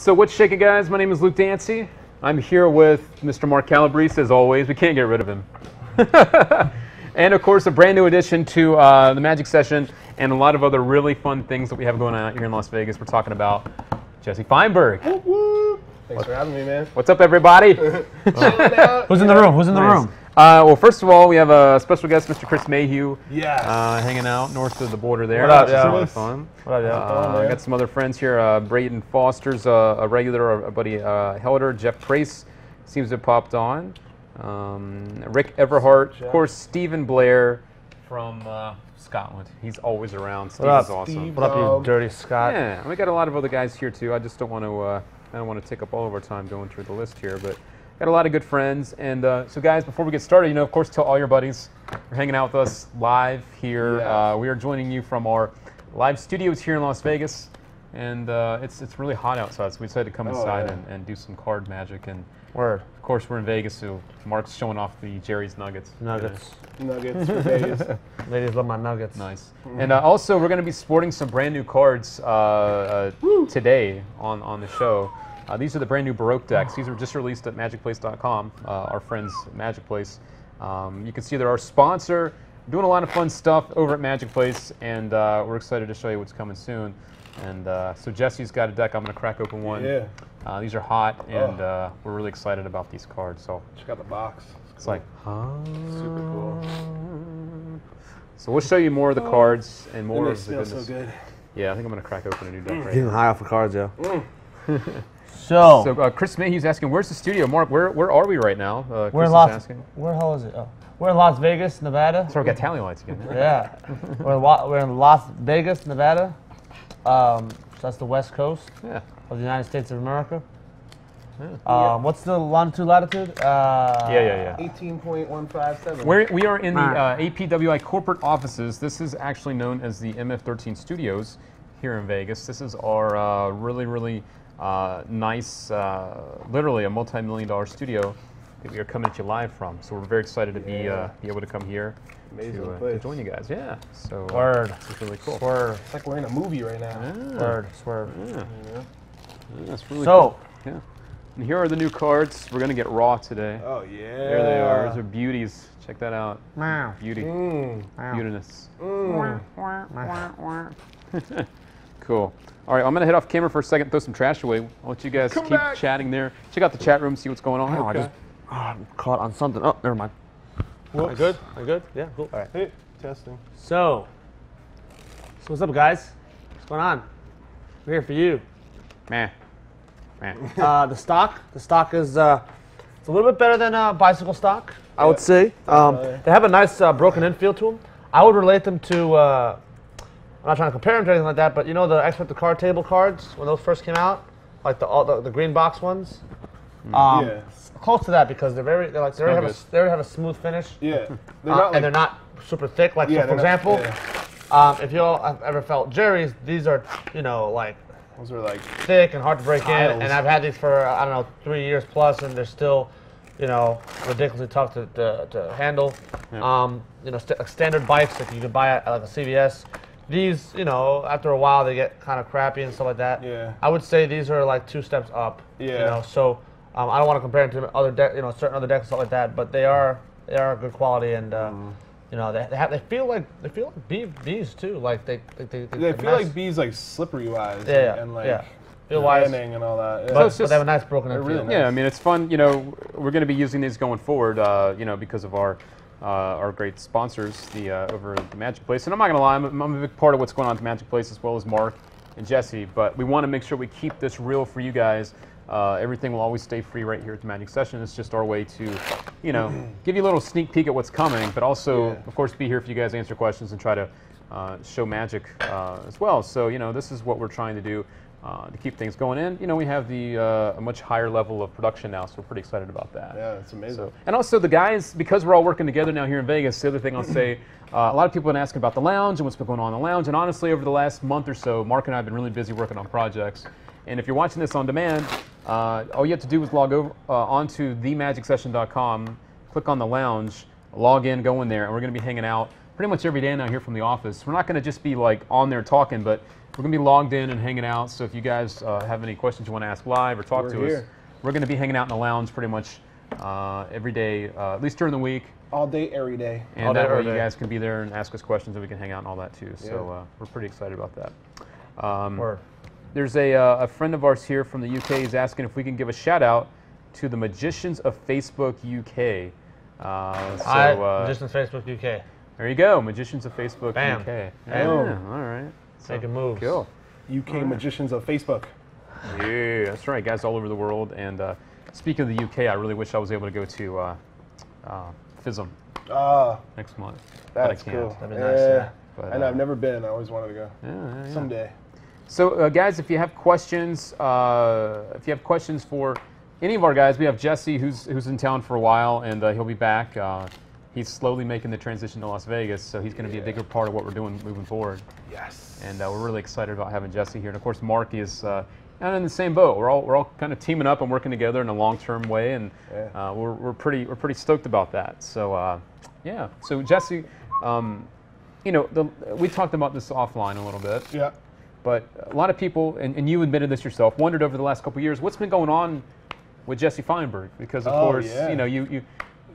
So what's shaking, guys? My name is Luke Dancy. I'm here with Mr. Mark Calabrese, as always. We can't get rid of him. And of course, a brand new addition to the Magic Session and a lot of other really fun things that we have going on out here in Las Vegas. We're talking about Jesse Feinberg. Whoop, whoop. Thanks for having me, man. What's up, everybody? Who's in the room? Who's in the room? Well, first of all, we have a special guest, Mr. Chris Mayhew, Yes. hanging out north of the border there. What up, which is a yo? lot of fun. What up, I got some other friends here. Brayden Foster's a regular, a buddy Helder. Jeff Trace seems to have popped on. Rick Everhart. Of course, Stephen Blair from Scotland. He's always around. Steve is awesome. Steve? What up, you dirty Scott? Yeah, and we got a lot of other guys here too. I just don't want to. I don't want to take up all of our time going through the list here, but got a lot of good friends. And so, guys, before we get started, of course, tell all your buddies you're hanging out with us live here. Yes. We are joining you from our live studios here in Las Vegas, and it's really hot outside, so we decided to come inside and do some card magic. And Word. of course, we're in Vegas, so Mark's showing off the Jerry's Nuggets. Nuggets. Nuggets for days. Ladies love my nuggets. Nice. And also, we're going to be sporting some brand new cards today on the show. These are the brand new Baroque decks. These were just released at MagicPlace.com, our friends at Magic Place. You can see they're our sponsor. Doing a lot of fun stuff over at Magic Place, and we're excited to show you what's coming soon. And so Jesse's got a deck. I'm going to crack open one. Yeah. These are hot, and we're really excited about these cards. So Check out the box. it's like, Super cool. So we'll show you more of the cards and more They of the smell goodness. so good. Yeah, I think I'm going to crack open a new deck right Getting now. high off the cards, yo. So So, Chris Mayhew's asking, where's the studio? Mark, where are we right now? Chris we're in is Las. asking. Where the hell is it? Oh, we're in Las Vegas, Nevada. Sorry, we got tally lights again. Yeah, we're in Las Vegas, Nevada. So that's the West Coast Yeah. of the United States of America. What's the longitude, latitude? Yeah. 18.157. We are in the APWI corporate offices. This is actually known as the MF13 Studios here in Vegas. This is our really nice, literally a multi-million-dollar studio that we are coming at you live from. So we're very excited to be able to come here to place. join you guys. Yeah. So Word. this is really cool. Swerve. It's like we're in a movie right now. Word. Swerve. Yeah. That's really So, cool. Yeah. And here are the new cards. We're gonna get raw today. Oh, yeah. There they are. Those are beauties. Check that out. meow. Beauty. Mm. Beautiness. Mm. Cool. All right, I'm going to head off camera for a second, throw some trash away. I'll let you guys Come keep back. chatting there. Check out the chat room, see what's going on. Wow, I just I'm caught on something. Oh, never mind. Whoops. I good? I good? Yeah, cool. All right. Hey, testing. So what's up, guys? What's going on? We're here for you. Meh. The stock is it's a little bit better than bicycle stock, I would say. They have a nice broken in feel to them. I would relate them to. I'm not trying to compare them to anything like that, but you know the expert the card table cards when those first came out, like the green box ones. Yeah. Close to that because they already have a smooth finish. Yeah. They're not And they're not super thick. Like Yeah, so for they're not- example, if you all have ever felt Jerry's, these are like Those are like thick and hard to break Tiles. in, and I've had these for I don't know 3 years plus, and they're still, ridiculously tough to handle. Yeah. Standard bikes that you can buy at like a CVS. These, after a while they get kind of crappy and stuff like that. Yeah. I would say these are like 2 steps up. Yeah. So I don't want to compare them to other certain other decks and stuff like that, but they are good quality and. They feel like bees too. Like they They feel like bees, like slippery wise. Yeah, And like yeah. Feel wise. fanning and all that. Yeah. But they have a nice broken in They're really feel. nice. Yeah, I mean, it's fun. We're going to be using these going forward, because of our great sponsors, over at the Magic Place. And I'm not going to lie, I'm a big part of what's going on at the Magic Place as well as Mark and Jesse. But we want to make sure we keep this real for you guys. Everything will always stay free right here at the Magic Session. It's just our way to, give you a little sneak peek at what's coming, but also, of course, be here for you guys to answer questions and try to show magic as well. So, this is what we're trying to do to keep things going in. We have a much higher level of production now, so we're pretty excited about that. Yeah, it's amazing. So, and also the guys, because we're all working together now here in Vegas, the other thing I'll say, a lot of people have been asking about the lounge and what's been going on in the lounge. And honestly, over the last month or so, Mark and I have been really busy working on projects. And if you're watching this on demand, all you have to do is log over onto themagicsession.com, click on the lounge, log in, go in there, and we're going to be hanging out pretty much every day now here from the office. We're not going to just be like on there talking, but we're going to be logged in and hanging out. So if you guys have any questions you want to ask live or talk to us, we're going to be hanging out in the lounge pretty much every day, at least during the week. All day, every day. And that way you guys can be there and ask us questions, and we can hang out and all that too. So we're pretty excited about that. There's a friend of ours here from the UK. He's asking if we can give a shout out to the Magicians of Facebook UK. Magicians of Facebook UK. There you go, Magicians of Facebook Bam. UK. Bam. All right. Making moves. Cool. UK Magicians of Facebook. Yeah, that's right, guys all over the world. And speaking of the UK, I really wish I was able to go to FISM next month. That's but I can't. cool. That'd be nice, yeah. But, I know, I've never been. I always wanted to go. Yeah. Someday. So, guys, if you have questions, for any of our guys, we have Jesse, who's in town for a while, and he'll be back. He's slowly making the transition to Las Vegas, so he's going to be a bigger part of what we're doing moving forward. Yes. And we're really excited about having Jesse here. And of course, Mark is kind of in the same boat. We're all kind of teaming up and working together in a long-term way, and we're pretty stoked about that. So yeah. So Jesse, we talked about this offline a little bit. Yeah. But a lot of people, and you admitted this yourself, wondered over the last couple of years what's been going on with Jesse Feinberg, because of course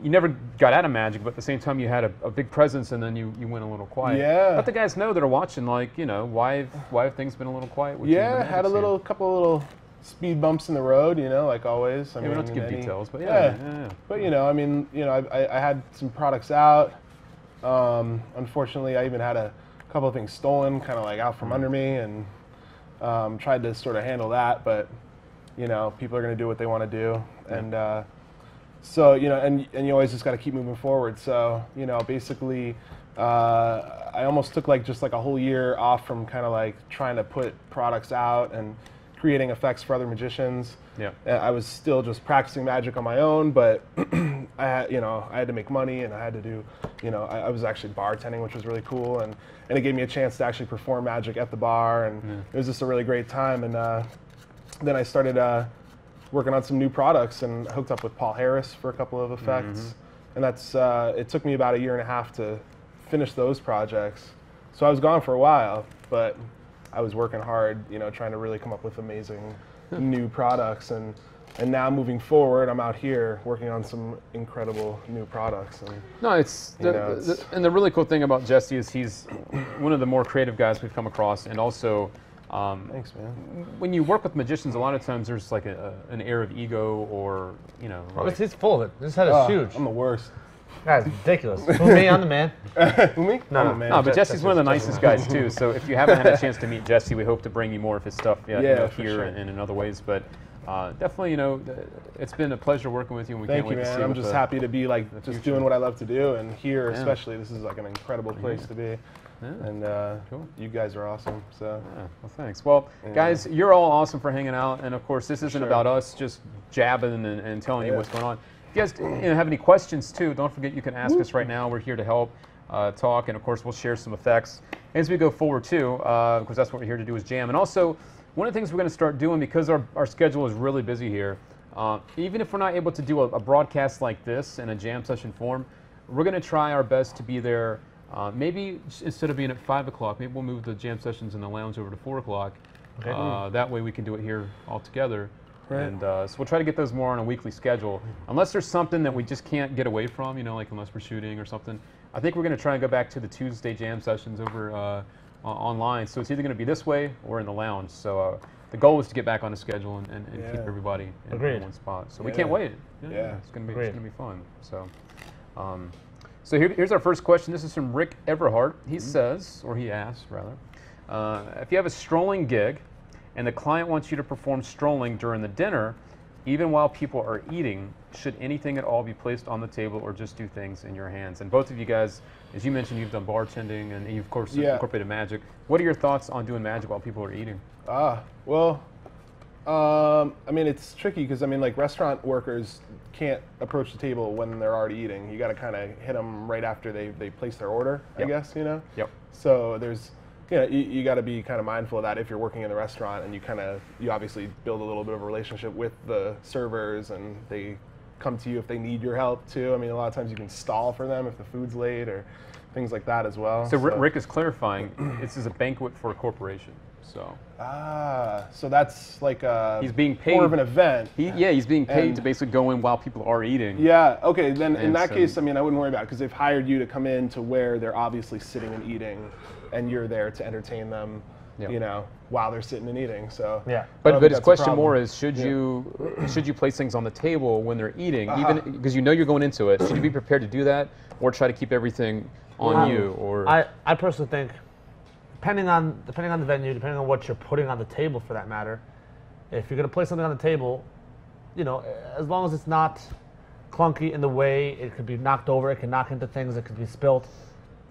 you never got out of Magic, but at the same time you had a big presence, and then you went a little quiet. Yeah. Let the guys know that are watching, like, why have things been a little quiet with you? Yeah, had a couple of little speed bumps in the road, like always. We don't have to give details, but But I had some products out. Unfortunately, I even had a couple of things stolen, kind of like out from under me, and tried to sort of handle that. But people are going to do what they want to do, and so and you always just got to keep moving forward. So basically, I almost took just a whole year off from kind of like trying to put products out and creating effects for other magicians. Yeah. I was still just practicing magic on my own, but I had to make money, and I had to do, I was actually bartending, which was really cool, and it gave me a chance to actually perform magic at the bar, and it was just a really great time. And then I started working on some new products and hooked up with Paul Harris for a couple of effects, and that's it took me about a year and a half to finish those projects. So I was gone for a while, but I was working hard, trying to really come up with amazing new products, and now moving forward, I'm out here working on some incredible new products. And no, and the really cool thing about Jesse is he's one of the more creative guys we've come across, and also thanks, man. When you work with magicians, a lot of times there's like an air of ego, or He's full of it. This head is huge. I'm the worst. That's ridiculous. Who, me? I'm the man. Who, me? No, I'm the man. No, but Jesse's one of the nicest guys too. So if you haven't had a chance to meet Jesse, we hope to bring you more of his stuff here sure. and in other ways. But definitely, it's been a pleasure working with you, and we can't wait to see. I'm just happy to be just doing what I love to do, and here especially, this is like an incredible place to be. Yeah. And cool. You guys are awesome. So well, thanks. Well, guys, you're all awesome for hanging out, and of course, this isn't about us just jabbing and telling you what's going on. If you guys have any questions too, don't forget you can ask us right now. We're here to help talk, and of course, we'll share some effects as we go forward too, because that's what we're here to do is jam. And also, one of the things we're going to start doing, because our schedule is really busy here, even if we're not able to do a broadcast like this in a jam session form, we're going to try our best to be there. Maybe instead of being at 5 o'clock, maybe we'll move the jam sessions in the lounge over to 4 o'clock. Okay. That way we can do it here all together. Right. And so we'll try to get those more on a weekly schedule. Unless there's something that we just can't get away from, like unless we're shooting or something. I think we're going to try and go back to the Tuesday jam sessions over online. So it's either going to be this way or in the lounge. So the goal is to get back on the schedule and keep everybody in one spot. So we can't wait. It's going to be fun. So. So here's our first question. This is from Rick Everhart. He says, or he asks rather, if you have a strolling gig and the client wants you to perform strolling during the dinner, even while people are eating, should anything at all be placed on the table or just do things in your hands? And both of you guys, as you mentioned, you've done bartending and you've, of course, incorporated magic. What are your thoughts on doing magic while people are eating? Well, I mean, it's tricky because, like restaurant workers can't approach the table when they're already eating. You got to kind of hit them right after they place their order, I guess, Yep. So there's, you got to be kind of mindful of that if you're working in the restaurant, and you obviously build a little bit of a relationship with the servers, and they come to you if they need your help too. A lot of times you can stall for them if the food's late, things like that as well. So Rick is clarifying, this is a banquet for a corporation. So so that's like he's being paid more of an event. He's being paid to basically go in while people are eating. Yeah. Okay. Then in that case, I mean, I wouldn't worry about it because they've hired you to come in to where they're obviously sitting and eating, and you're there to entertain them. Yep. You know, while they're sitting and eating. So yeah. But his question more is, should you place things on the table when they're eating, even because you know you're going into it? Should you be prepared to do that, or try to keep everything on you? Or I personally think, depending on the venue, depending on what you're putting on the table, for that matter, if you're going to place something on the table, you know, as long as it's not clunky in the way it could be knocked over, it can knock into things, it could be spilt.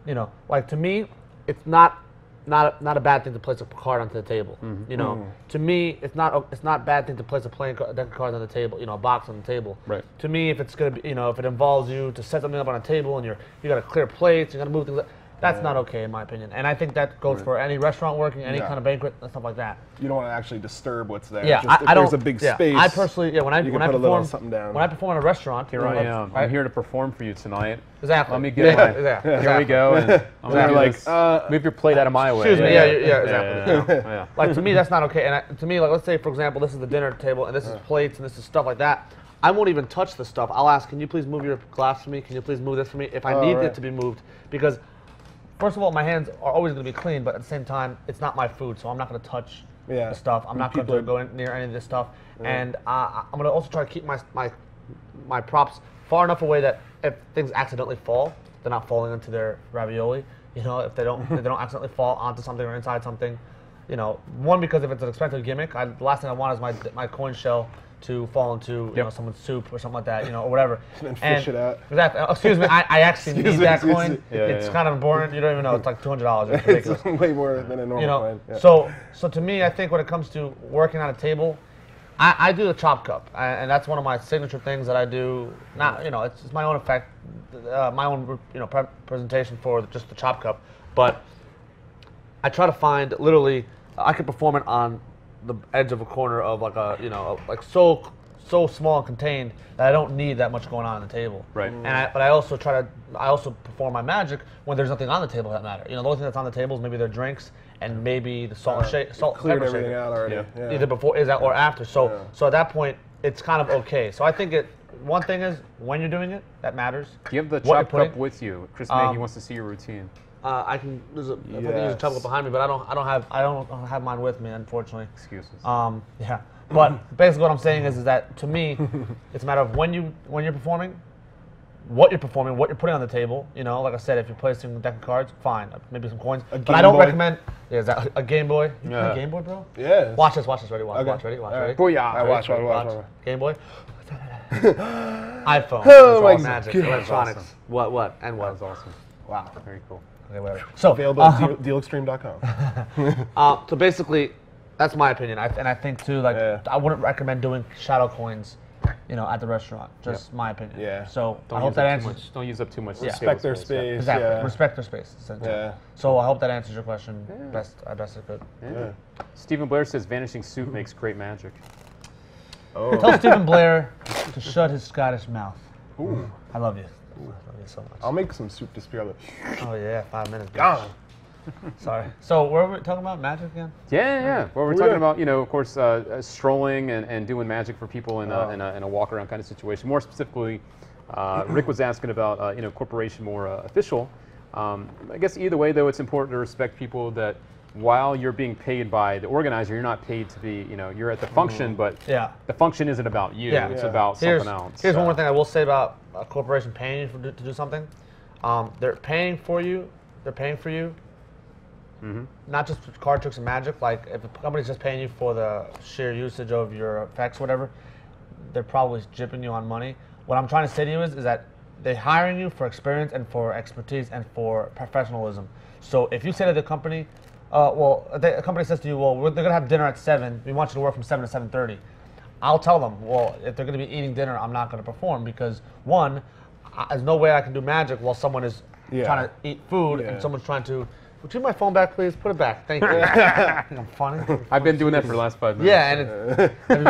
You know, like to me, it's not a bad thing to place a card onto the table. You know, to me, it's not a bad thing to place a deck of cards on the table. You know, a box on the table. Right. To me, if it's gonna be, you know, if it involves you to set something up on a table and you got to clear plates, you got to move things, that's not okay in my opinion. And I think that goes for any restaurant working, any kind of banquet and stuff like that. You don't want to actually disturb what's there. Yeah, Just if I don't. there's a big space. I personally, when I perform something down. when I perform in a restaurant, here I am. I'm here to perform for you tonight. Exactly. Let me get my. Yeah. Here we go. And I'm gonna do this. Move your plate out of my way. Excuse me. Yeah, exactly. Yeah. Like to me, that's not okay. And to me, like let's say for example, this is the dinner table, and this is plates, and this is stuff like that. I won't even touch the stuff. I'll ask, can you please move your glass for me? Can you please move this for me? If I need it to be moved, because first of all, my hands are always going to be clean, but at the same time, it's not my food, so I'm not going to touch the stuff. I'm not going to go near any of this stuff, and I'm going to also try to keep my props far enough away that if things accidentally fall, they're not falling into their ravioli. You know, if they don't accidentally fall onto something or inside something. You know, one, because if it's an expensive gimmick, the last thing I want is my coin shell to fall into you know someone's soup or something like that, you know, or whatever. And fish it out. Exactly. Excuse me, I actually need that coin. It's kind of important. You don't even know. It's like $200. It's ridiculous. It's way more than a normal coin. Yeah. So to me, I think when it comes to working on a table, I do the chop cup, and that's one of my signature things that I do. Not, you know, it's my own effect, my own presentation for just the chop cup, but I try to find literally I could perform it on the edge of a corner of like a, you know, like so small and contained that I don't need that much going on the table. Right. But I also perform my magic when there's nothing on the table for that matter. You know, the only thing that's on the table is maybe their drinks and maybe the salt cleared everything out already. Yeah. Either before or after. So at that point it's kind of okay. So I think one thing is when you're doing it, that matters. Do you have the chop cup with you? Chris Maggie wants to see your routine. I can. There's a chop cup behind me, but I don't have mine with me, unfortunately. Excuses. Yeah. But basically, what I'm saying is that to me, it's a matter of when you're performing, what you're putting on the table. You know, like I said, if you're placing a deck of cards, fine, maybe some coins. But I don't recommend. Yeah, is that a Game Boy? Yeah. A Game Boy, bro? Yeah. Watch this. Ready? Watch. Okay. Watch. Ready? Booyah. Watch. Game Boy. iPhone. Oh my Magic. God. Electronics. Awesome. What? And what? That was awesome. Wow. Very cool. Okay, whatever. So Available at dealextreme.com. So basically, that's my opinion. I think too, like I wouldn't recommend doing shadow coins, you know, at the restaurant. Just my opinion. Yeah. So I hope that answers. Don't use up too much. Respect their table space. Exactly. Yeah. Respect their space. Yeah. So I hope that answers your question. Best it could. Yeah. Stephen Blair says vanishing soup makes great magic. Oh. Tell Stephen Blair to shut his Scottish mouth. Ooh. I love you. I love you so much. I'll make some soup disappear. Oh yeah, 5 minutes. bitch. Gone. Sorry. So what were we talking about? Magic again? Yeah. Well, we're talking about, you know, of course, strolling and doing magic for people in a walk around kind of situation. More specifically, Rick was asking about, you know, corporation more official. I guess either way, though, it's important to respect people that while you're being paid by the organizer, you're not paid to be, you know, you're at the function, but the function isn't about you. It's about something else. Here's one more thing I will say about a corporation paying you to do something. They're paying for you. They're paying for you. Not just for card tricks and magic. Like if a company's just paying you for the sheer usage of your effects, whatever, they're probably jipping you on money. What I'm trying to say to you is that they're hiring you for experience and for expertise and for professionalism. So if you say to the company, the company says to you, well, they're gonna have dinner at 7. We want you to work from 7 to 7:30. I'll tell them, well, if they're gonna be eating dinner, I'm not gonna perform because one, there's no way I can do magic while someone is trying to eat food and someone's trying to. Would you give my phone back, please? Put it back. Thank you. I think I'm funny. I've been doing that for the last 5 minutes. Yeah, and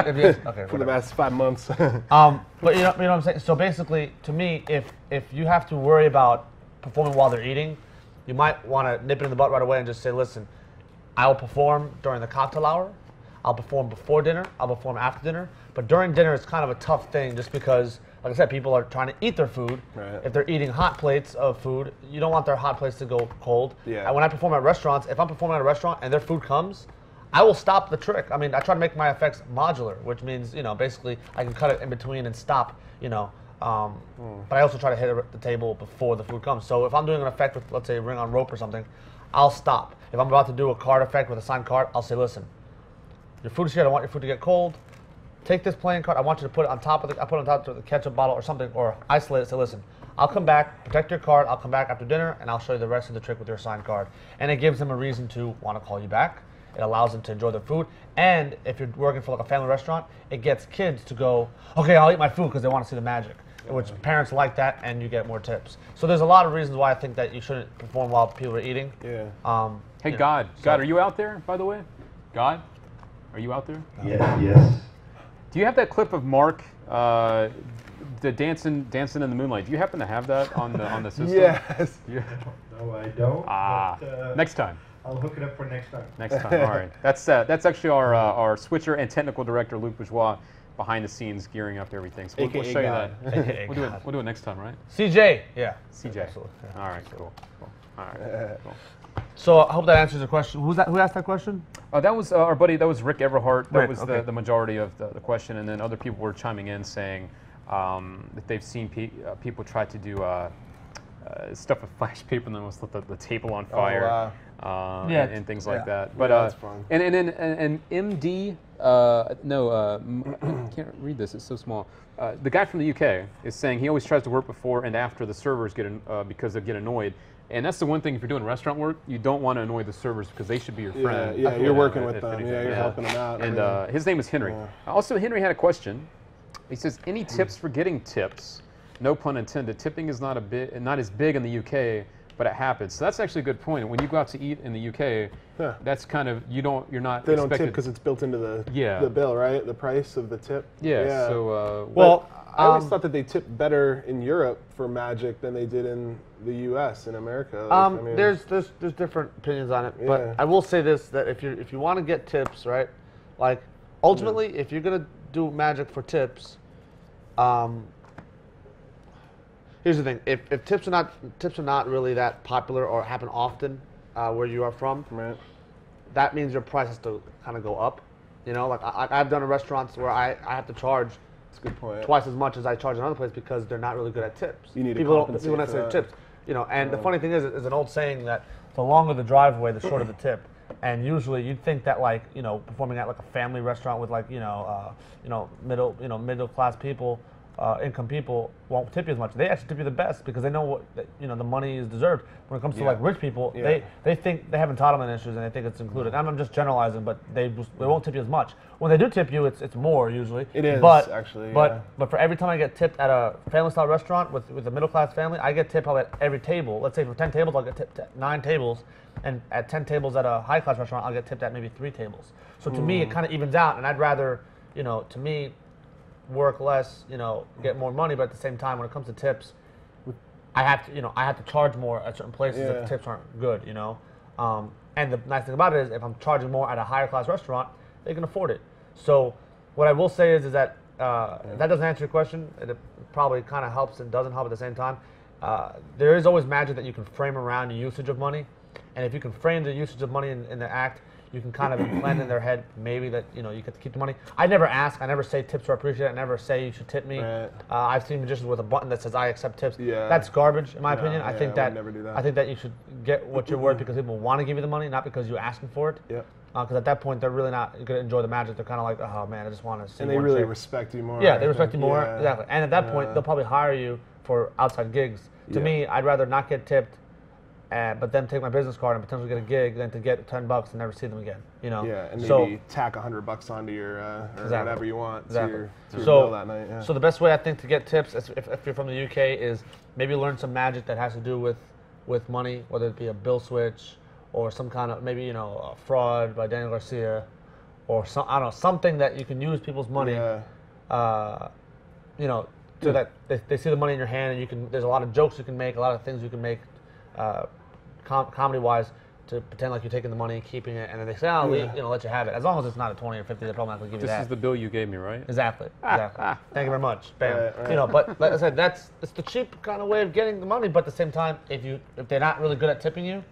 okay, For the past 5 months. But you know what I'm saying. So basically, to me, if you have to worry about performing while they're eating, you might want to nip it in the butt right away and just say, listen, I'll perform during the cocktail hour, I'll perform before dinner, I'll perform after dinner, but during dinner it's kind of a tough thing just because, like I said, people are trying to eat their food. Right. If they're eating hot plates of food, you don't want their hot plates to go cold. Yeah. And when I perform at restaurants, if I'm performing at a restaurant and their food comes, I will stop the trick. I mean, I try to make my effects modular, which means, basically I can cut it in between and stop, but I also try to hit it at the table before the food comes. So if I'm doing an effect with, let's say, a ring on rope or something, I'll stop. If I'm about to do a card effect with a signed card, I'll say, listen, your food's here, I don't want your food to get cold. Take this playing card, I want you to put it on top of I put it on top of the ketchup bottle or something, or isolate it, say, listen, I'll come back, protect your card, I'll come back after dinner, and I'll show you the rest of the trick with your signed card. And it gives them a reason to want to call you back. It allows them to enjoy their food. And if you're working for like a family restaurant, it gets kids to go, okay, I'll eat my food because they want to see the magic. Which parents like that, and you get more tips. So there's a lot of reasons why I think that you shouldn't perform while people are eating. Yeah. Hey, God, are you out there, by the way? God, are you out there? Yes. Do you have that clip of Mark, the dancing in the moonlight? Do you happen to have that on the system? Yes. Yeah. No, I don't. But, next time. I'll hook it up for next time. Next time. All right. That's actually our switcher and technical director, Luke Bourgeois, behind the scenes gearing up everything. So we'll show you that. We'll do it next time, right? CJ. Yeah. CJ. Absolutely. Yeah. All right. Cool. All right. Cool. So I hope that answers the question. Who asked that question? That was our buddy. That was Rick Everhart. That Right, was okay. the majority of the question, and then other people were chiming in saying that they've seen people try to do stuff with flash paper and then almost lit the table on fire. And things like that. But that's fun. and MD, I can't read this. It's so small. The guy from the UK is saying he always tries to work before and after the servers because they get annoyed. And that's the one thing, if you're doing restaurant work, you don't want to annoy the servers because they should be your friend. Yeah, you're working with if them. anything. Yeah, you're helping them out. And his name is Henry. Yeah. Also, Henry had a question. He says, any tips for getting tips? No pun intended. Tipping is not as big in the UK, but it happens. So that's actually a good point. When you go out to eat in the UK, that's kind of you're not. They don't tip because it's built into the bill, right? The price of the tip. Yeah. So I always thought that they tip better in Europe for magic than they did in the U.S. in America. There's different opinions on it, but I will say this: that if you want to get tips, right? Like ultimately, if you're gonna do magic for tips, here's the thing: if tips are not really that popular or happen often where you are from, right, that means your price has to kind of go up. Like I've done restaurants where I have to charge. That's a good point. Twice as much as I charge another place because they're not really good at tips. You need people to compensate don't necessarily for that. tips. And the funny thing is an old saying that the longer the driveway, the shorter the tip. And usually you'd think that performing at like a family restaurant with middle class people, income people won't tip you as much. They actually tip you the best because they know what the money is deserved. When it comes to like rich people, they think they have entitlement issues and they think it's included. I'm just generalizing, but they won't tip you as much. When they do tip you, it's more usually. It is actually. But for every time I get tipped at a family style restaurant with a middle class family, I get tipped at every table. Let's say for 10 tables, I'll get tipped at 9 tables, and at 10 tables at a high class restaurant, I'll get tipped at maybe 3 tables. So to me, it kind of evens out, and I'd rather to me work less, get more money, but at the same time, when it comes to tips, I have to charge more at certain places if the tips aren't good, And the nice thing about it is if I'm charging more at a higher class restaurant, they can afford it. So what I will say is that if that doesn't answer your question, it probably kind of helps and doesn't help at the same time. There is always magic that you can frame around the usage of money, and if you can frame the usage of money in the act, you can kind of implant in their head maybe that you get to keep the money. I never ask. I never say tips are appreciated. I never say you should tip me. Right. I've seen magicians with a button that says I accept tips. Yeah. That's garbage in my opinion. I think I would never do that. I think that you should get what you're worth because people want to give you the money, not because you're asking for it. Yep. Because at that point they're really not going to enjoy the magic. They're kind of like, oh man, I just want to see. And they really respect you more. Yeah, they respect you more. Exactly. And at that point, they'll probably hire you for outside gigs. To me, I'd rather not get tipped, but then take my business card and potentially get a gig than to get $10 and never see them again. Yeah, and maybe tack $100 onto your or whatever you want to your bill that night. Yeah. So the best way I think to get tips, if you're from the UK, is maybe learn some magic that has to do with money, whether it be a bill switch or some kind of maybe a fraud by Daniel Garcia, or something that you can use people's money. So that they see the money in your hand, and there's a lot of jokes you can make, a lot of things you can make comedy-wise, to pretend like you're taking the money, keeping it, and then they say, "Oh, let you have it." As long as it's not a 20 or 50, they're probably not going to give you that. This is the bill you gave me, right? Exactly. Thank you very much. Bam. Right. But like I said, it's the cheap kind of way of getting the money. But at the same time, if they're not really good at tipping you,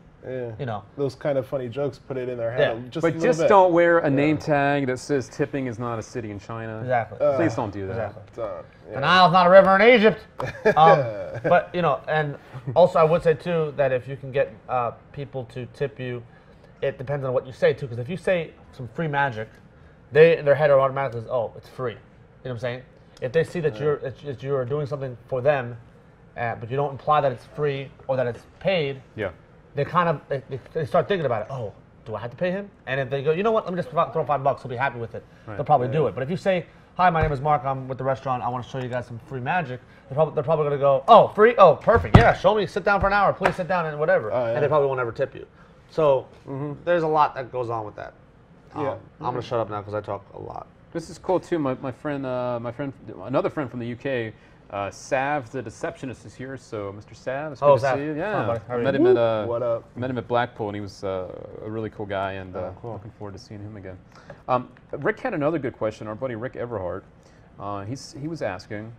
those kind of funny jokes, put it in their head. But just don't wear a name tag that says tipping is not a city in China. Exactly. Please don't do that. Exactly. The Nile's not a river in Egypt. But and also I would say too that if you can get people to tip you, it depends on what you say too. Because if you say some free magic, their head automatically is, oh, it's free. You know what I'm saying? If they see that you're doing something for them, but you don't imply that it's free or that it's paid, they kind of they start thinking about it. Oh, do I have to pay him? And if they go, you know what? Let me just throw $5. He'll be happy with it. Right. They'll probably do it. But if you say, hi, my name is Mark. I'm with the restaurant. I want to show you guys some free magic. They're probably going to go, oh, free? Oh, perfect. Yeah, show me. Sit down for an hour. Please sit down and whatever. And they probably won't ever tip you. So there's a lot that goes on with that. I'm going to shut up now because I talk a lot. This is cool too. My friend, another friend from the UK. Sav, the Deceptionist, is here. So, Mr. Sav, it's good to see you. Yeah, I met him at Blackpool, and he was a really cool guy, and looking forward to seeing him again. Rick had another good question. Our buddy Rick Everhart, he was asking,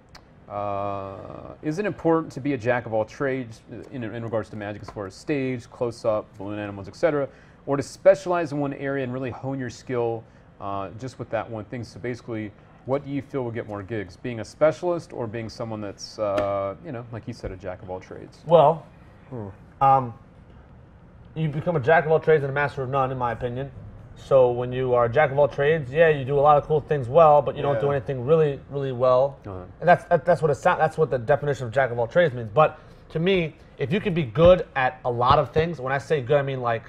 is it important to be a jack of all trades in regards to magic, as far as stage, close-up, balloon animals, etc., or to specialize in one area and really hone your skill just with that one thing? So basically, what do you feel will get more gigs? Being a specialist or being someone that's, like you said, a jack of all trades? Well, you become a jack of all trades and a master of none, in my opinion. So when you are a jack of all trades, you do a lot of cool things well, but you don't do anything really, really well. And that's what the definition of jack of all trades means. But to me, if you can be good at a lot of things, when I say good, I mean like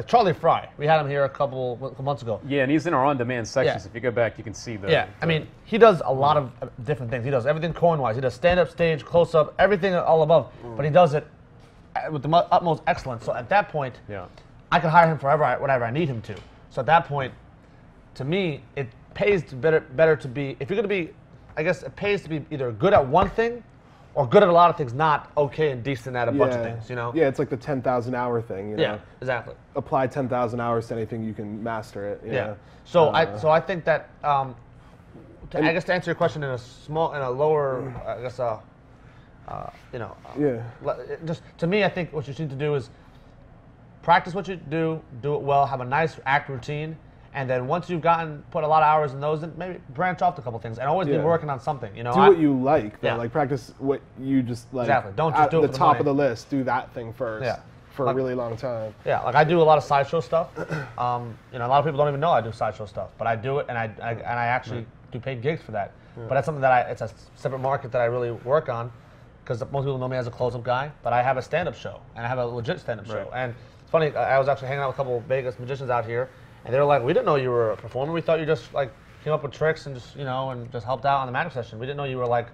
Charlie Fry. We had him here a couple months ago. Yeah, and he's in our on-demand sections. If you go back, you can see the... Yeah, I mean, he does a lot of different things. He does everything coin-wise. He does stand-up, stage, close-up, everything all above. But he does it with the utmost excellence. So at that point, I can hire him for whatever I need him to. So at that point, to me, it pays better to be... If you're going to be... I guess it pays to be either good at one thing or good at a lot of things, not okay and decent at a bunch of things, you know? Yeah, it's like the 10,000 hour thing, you know? Yeah, exactly. Apply 10,000 hours to anything, you can master it. Yeah. So I think that, I guess to answer your question in a lower, I guess, just to me, I think what you need to do is practice what you do it well, have a nice act routine, and then once you've put a lot of hours in those, then maybe branch off to a couple things and always be working on something. You know, do what you like. Though. Like practice what you just like. Exactly. Don't just do it for the top of the list. Do that thing first. Yeah. For a really long time. Yeah. Like I do a lot of sideshow stuff. A lot of people don't even know I do sideshow stuff, but I do it, and I actually do paid gigs for that. Yeah. But that's something that it's a separate market that I really work on, because most people know me as a close-up guy, but I have a stand-up show, and I have a legit stand-up show. And it's funny. I was actually hanging out with a couple of Vegas magicians out here. And they were like, we didn't know you were a performer. We thought you just like came up with tricks and just and just helped out on the magic session. We didn't know you were like,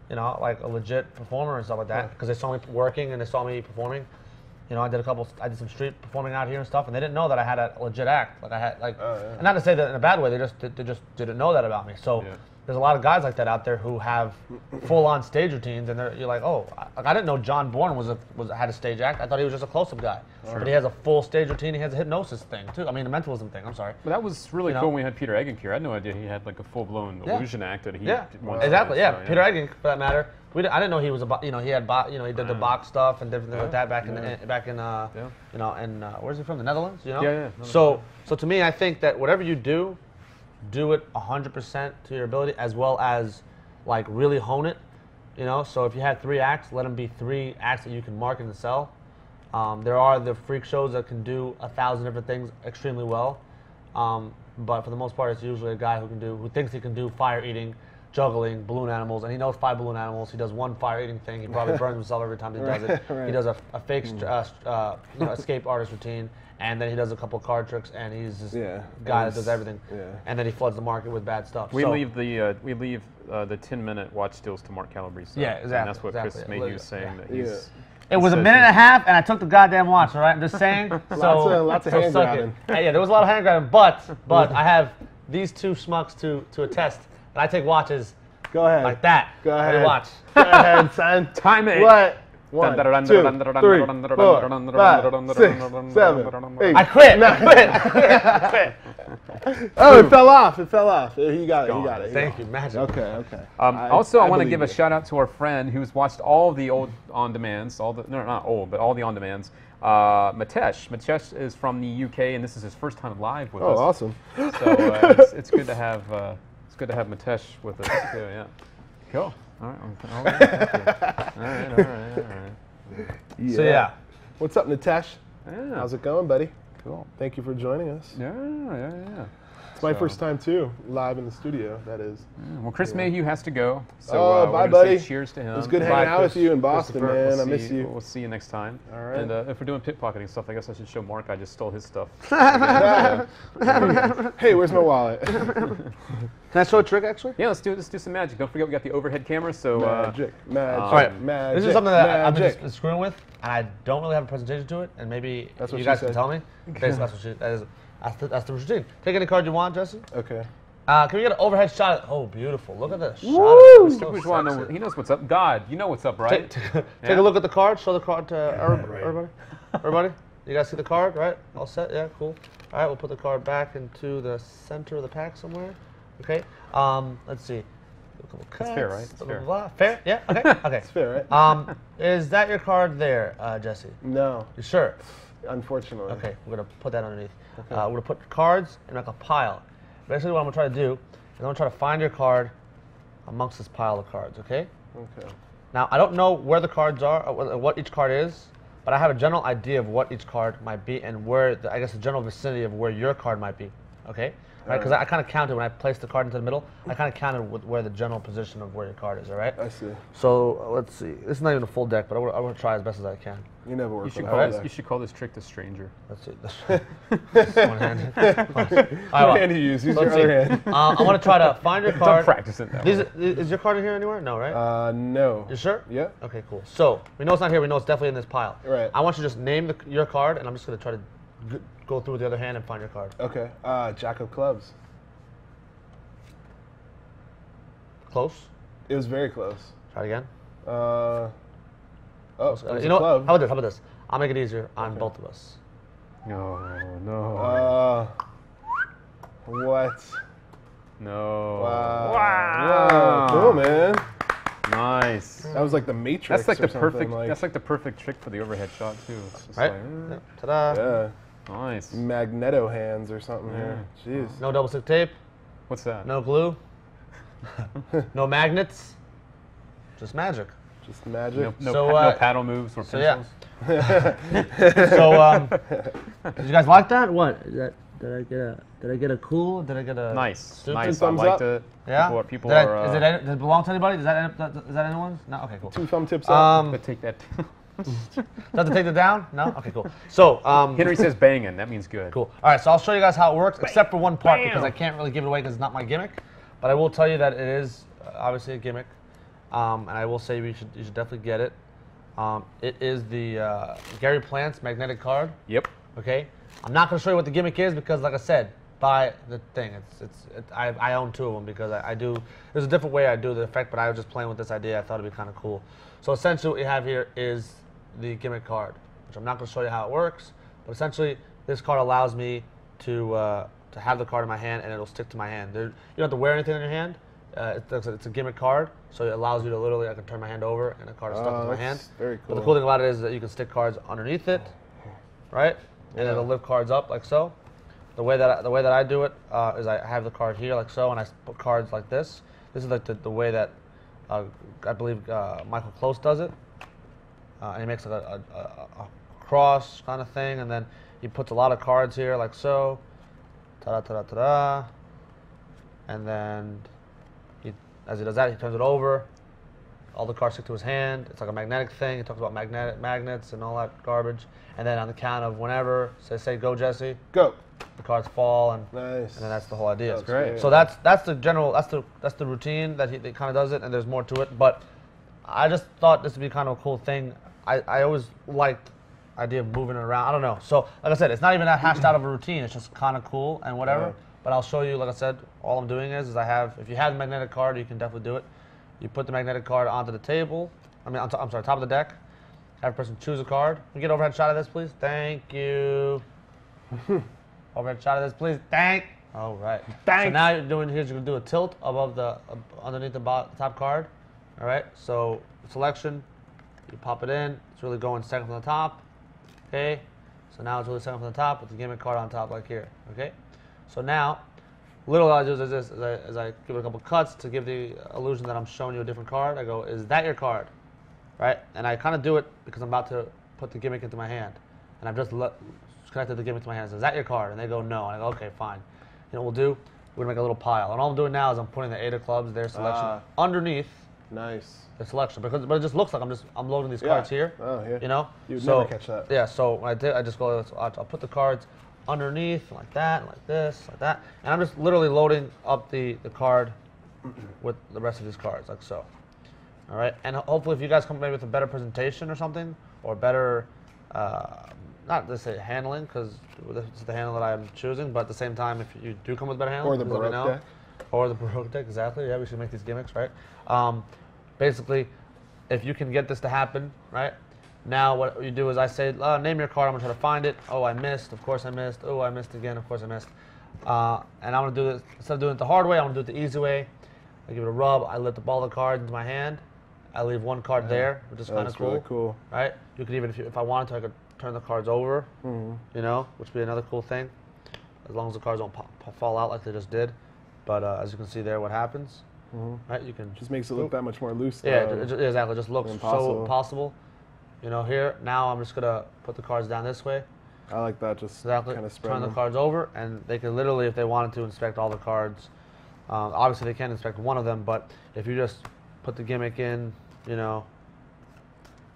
like a legit performer and stuff like that. Because they saw me working and they saw me performing. I did some street performing out here and stuff, and they didn't know that I had a legit act. Like I had and not to say that in a bad way. They just didn't know that about me. So there's a lot of guys like that out there who have full-on stage routines, and you're like, oh, I didn't know John Bourne had a stage act. I thought he was just a close-up guy, but he has a full stage routine. He has a hypnosis thing too. I mean, a mentalism thing. I'm sorry. But that was really cool when we had Peter Eggen here. I had no idea he had like a full-blown illusion act that he. Exactly. Yeah, Peter Eggen, for that matter. I didn't know he was he did the box stuff and different things like that back in where's he from? The Netherlands. So to me, I think that whatever you do it 100% to your ability, as well as like really hone it. So if you had 3 acts, let them be 3 acts that you can market and sell. There are the freak shows that can do 1,000 different things extremely well, but for the most part, it's usually a guy who thinks he can do fire eating, juggling, balloon animals, and he knows 5 balloon animals. He does 1 fire eating thing. He probably burns himself every time he does it. He does a fake escape artist routine, and then he does a couple card tricks, and he's this guy that does everything. And then he floods the market with bad stuff. We leave the 10-minute watch steals to Mark Calabrese. Yeah, exactly. And that's what Chris Mayhew was saying that he's. It was a minute and a half, and I took the goddamn watch. All right, I'm just saying. Lots of hand grabbing. Yeah, there was a lot of hand grabbing, but I have these 2 schmucks to attest. And I take watches. Go ahead. Like that. Go ahead. Watch. Go ahead, son. Time it. What? 1, 2, 3, 4, 5, 6, 7, 8. I quit. Oh, it fell off. It fell off. You got it. You got it. Thank you, magic. Okay. Also, I want to believe give a you. shout out to our friend who's watched all the old on-demands, all the not old, but all the on-demands. Matesh. Matesh is from the UK, and this is his first time live with us. Oh, awesome. So it's good to have Matesh with us too. Yeah. Cool. All right. All right. So yeah. What's up, Nitesh? Yeah. How's it going, buddy? Cool. Thank you for joining us. Yeah. It's my first time too, live in the studio. That is. Well, Chris Mayhew has to go, so Oh, we're bye, gonna say buddy. cheers to him. It was good Bye, hanging out with Chris- you in Boston, Christopher. man. We'll I miss see- you. We'll see you next time. All right. And if we're doing pickpocketing stuff, I guess I should show Mark I just stole his stuff. Hey, where's my wallet? Can I show a trick actually? Yeah, let's do some magic. Don't forget we got the overhead camera. So Magic. All right. Magic. This is something that I've magic. been screwing with, and I don't really have a presentation to it, and maybe That's what you she guys can said. tell me. Basically, that's the routine. Take any card you want, Jesse. Okay. Can we get an overhead shot? Oh, beautiful. Look at this shot. Woo! It's so Who's want to know? sexy. He knows what's up. God, you know what's up, right? Take a look at the card. Show the card to everybody. Everybody? You guys see the card, right? All set? Yeah, cool. All right, we'll put the card back into the center of the pack somewhere. Okay. Let's see. That's fair, right? It's Blah, fair. blah, blah. Fair? Yeah. Okay. Okay. It's fair, right? Is that your card there, Jesse? No, You sure? unfortunately. Okay. We're gonna put that underneath. We're gonna put cards in like a pile. Basically, what I'm gonna try to do is I'm gonna try to find your card amongst this pile of cards. Okay. Okay. Now, I don't know where the cards are, or what each card is, but I have a general idea of what each card might be and where, I guess, the general vicinity of where your card might be. Okay? Right? Because I kind of counted when I placed the card into the middle, I kind of counted with where the general position of where your card is, all right? I see. So, let's see. This is not even a full deck, but I want to try as best as I can. You never work You should with call that. this. You should call this trick the stranger. Let's see. This one-handed. What hand do you use? Use your Let's see. other hand. I want to try to find your Don't card. practice it that way. Is your card in here anywhere? No, right? No. You sure? Yeah. Okay, cool. So, we know it's not here. We know it's definitely in this pile. Right. I want you to just name your card, and I'm just going to try to go through with the other hand and find your card. Okay. Jack of clubs. Close. It was very close. Try it again. Oh, it was You a know what? club. How about this? I'll make it easier on both of us. No, no, What? no. Wow. Wow. Whoa, cool, man. Nice. That was like the Matrix. That's like or the something, perfect. Like, That's like the perfect trick for the overhead shot too. It's just Right? like, Ta-da. yeah. nice. Magneto hands or something here. Jeez. No double stick tape. What's that? No glue. No magnets. Just magic. Just magic. No, So, no paddle moves or so yeah. pencils. So, did you guys like that? What? Did I get a cool? Did I get a Nice, stupid? nice. I thumbs liked up. it. Yeah. People Did are. does it belong to anybody? Is that anyone's? No. Okay, cool. 2 thumb tips up. But take that. Not to take it down? No. Okay, cool. So, Henry says banging. That means good. cool. All right, so I'll show you guys how it works, except for one part because I can't really give it away because it's not my gimmick. But I will tell you that it is obviously a gimmick, and I will say you should definitely get it. It is the Gary Plant's magnetic card. Yep. Okay. I'm not going to show you what the gimmick is because, like I said, buy the thing. I own 2 of them because I do. There's a different way I do the effect, but I was just playing with this idea. I thought it'd be kind of cool. So essentially, what you have here is the gimmick card, which I'm not going to show you how it works, but essentially, this card allows me to have the card in my hand and it'll stick to my hand. You don't have to wear anything on your hand. It's a gimmick card, so it allows you to literally, I can turn my hand over and the card is stuck to my hand. Very But cool. the cool thing about it is that you can stick cards underneath it, right? And Yeah. it'll lift cards up like so. The way that I do it is I have the card here like so, and I put cards like this. This is like the way that I believe Michael Close does it. And he makes like a cross kind of thing, and then he puts a lot of cards here like so. Ta-da, ta-da, ta-da. And then as he does that, he turns it over. All the cards stick to his hand. It's like a magnetic thing. He talks about magnets and all that garbage. And then on the count of whenever, say go Jesse, Go. the cards fall, and Nice. then that's the whole idea. That's great. So that's the general, that's the routine that he kind of does it, and there's more to it. But I just thought this would be kind of a cool thing. I always liked the idea of moving it around. I don't know. So like I said, it's not even that hashed out of a routine. It's just kind of cool and whatever. Yeah. But I'll show you. Like I said, all I'm doing is if you have the magnetic card, you can definitely do it. You put the magnetic card onto the table. I'm sorry, top of the deck. have a person choose a card. Can we get overhead shot of this, please? Thank you. Overhead shot of this, please. All right. Thanks. So now you're going to do a tilt above underneath the top card. All right. So selection, you pop it in. It's really going second from the top. Okay. So now it's really second from the top with the gimmick card on top, like here. Okay. So now, little I do is this: as I give it a couple cuts to give the illusion that I'm showing you a different card. I go, "Is that your card?" Right. And I kind of do it because I'm about to put the gimmick into my hand, and I've just connected the gimmick to my hand. So, is that your card? And they go, "No." And I go, "Okay, fine." You know what we'll do? We're gonna make a little pile, and all I'm doing now is I'm putting the 8 of clubs, their selection, underneath Nice. the selection, but it just looks like I'm loading these cards here. Oh, yeah. You know? You would never catch that. Yeah. So when I did, I just go. I'll put the cards underneath like that, like this, like that, and I'm just literally loading up the card with the rest of these cards, like so. All right, and hopefully, if you guys come maybe with a better presentation or something, or better. Not to say handling, because this is the handle that I'm choosing, but at the same time, if you do come with better handling, Or the Baroque deck. Or the Baroque deck, exactly. Yeah, we should make these gimmicks, right? Basically, if you can get this to happen, right? Now what you do is I say, name your card, I'm gonna try to find it. Oh, I missed, of course I missed. Oh, I missed again, of course I missed. And I'm gonna do this, instead of doing it the hard way, I'm gonna do it the easy way. I give it a rub, I lift up all the cards into my hand. I leave one card there, which is kind of cool. Really cool. Right? You could even, if I wanted to, I could turn the cards over, you know, which would be another cool thing, as long as the cards don't fall out like they just did. But as you can see there, what happens, right? You can just makes it look that much more loose. Yeah, exactly. It just looks so possible. You know, here now I'm just gonna put the cards down this way. I like that. Just exactly. Kind of spread Turn them. the cards over, and they could literally, if they wanted to, inspect all the cards. Obviously, they can't inspect one of them, but if you just put the gimmick in, you know.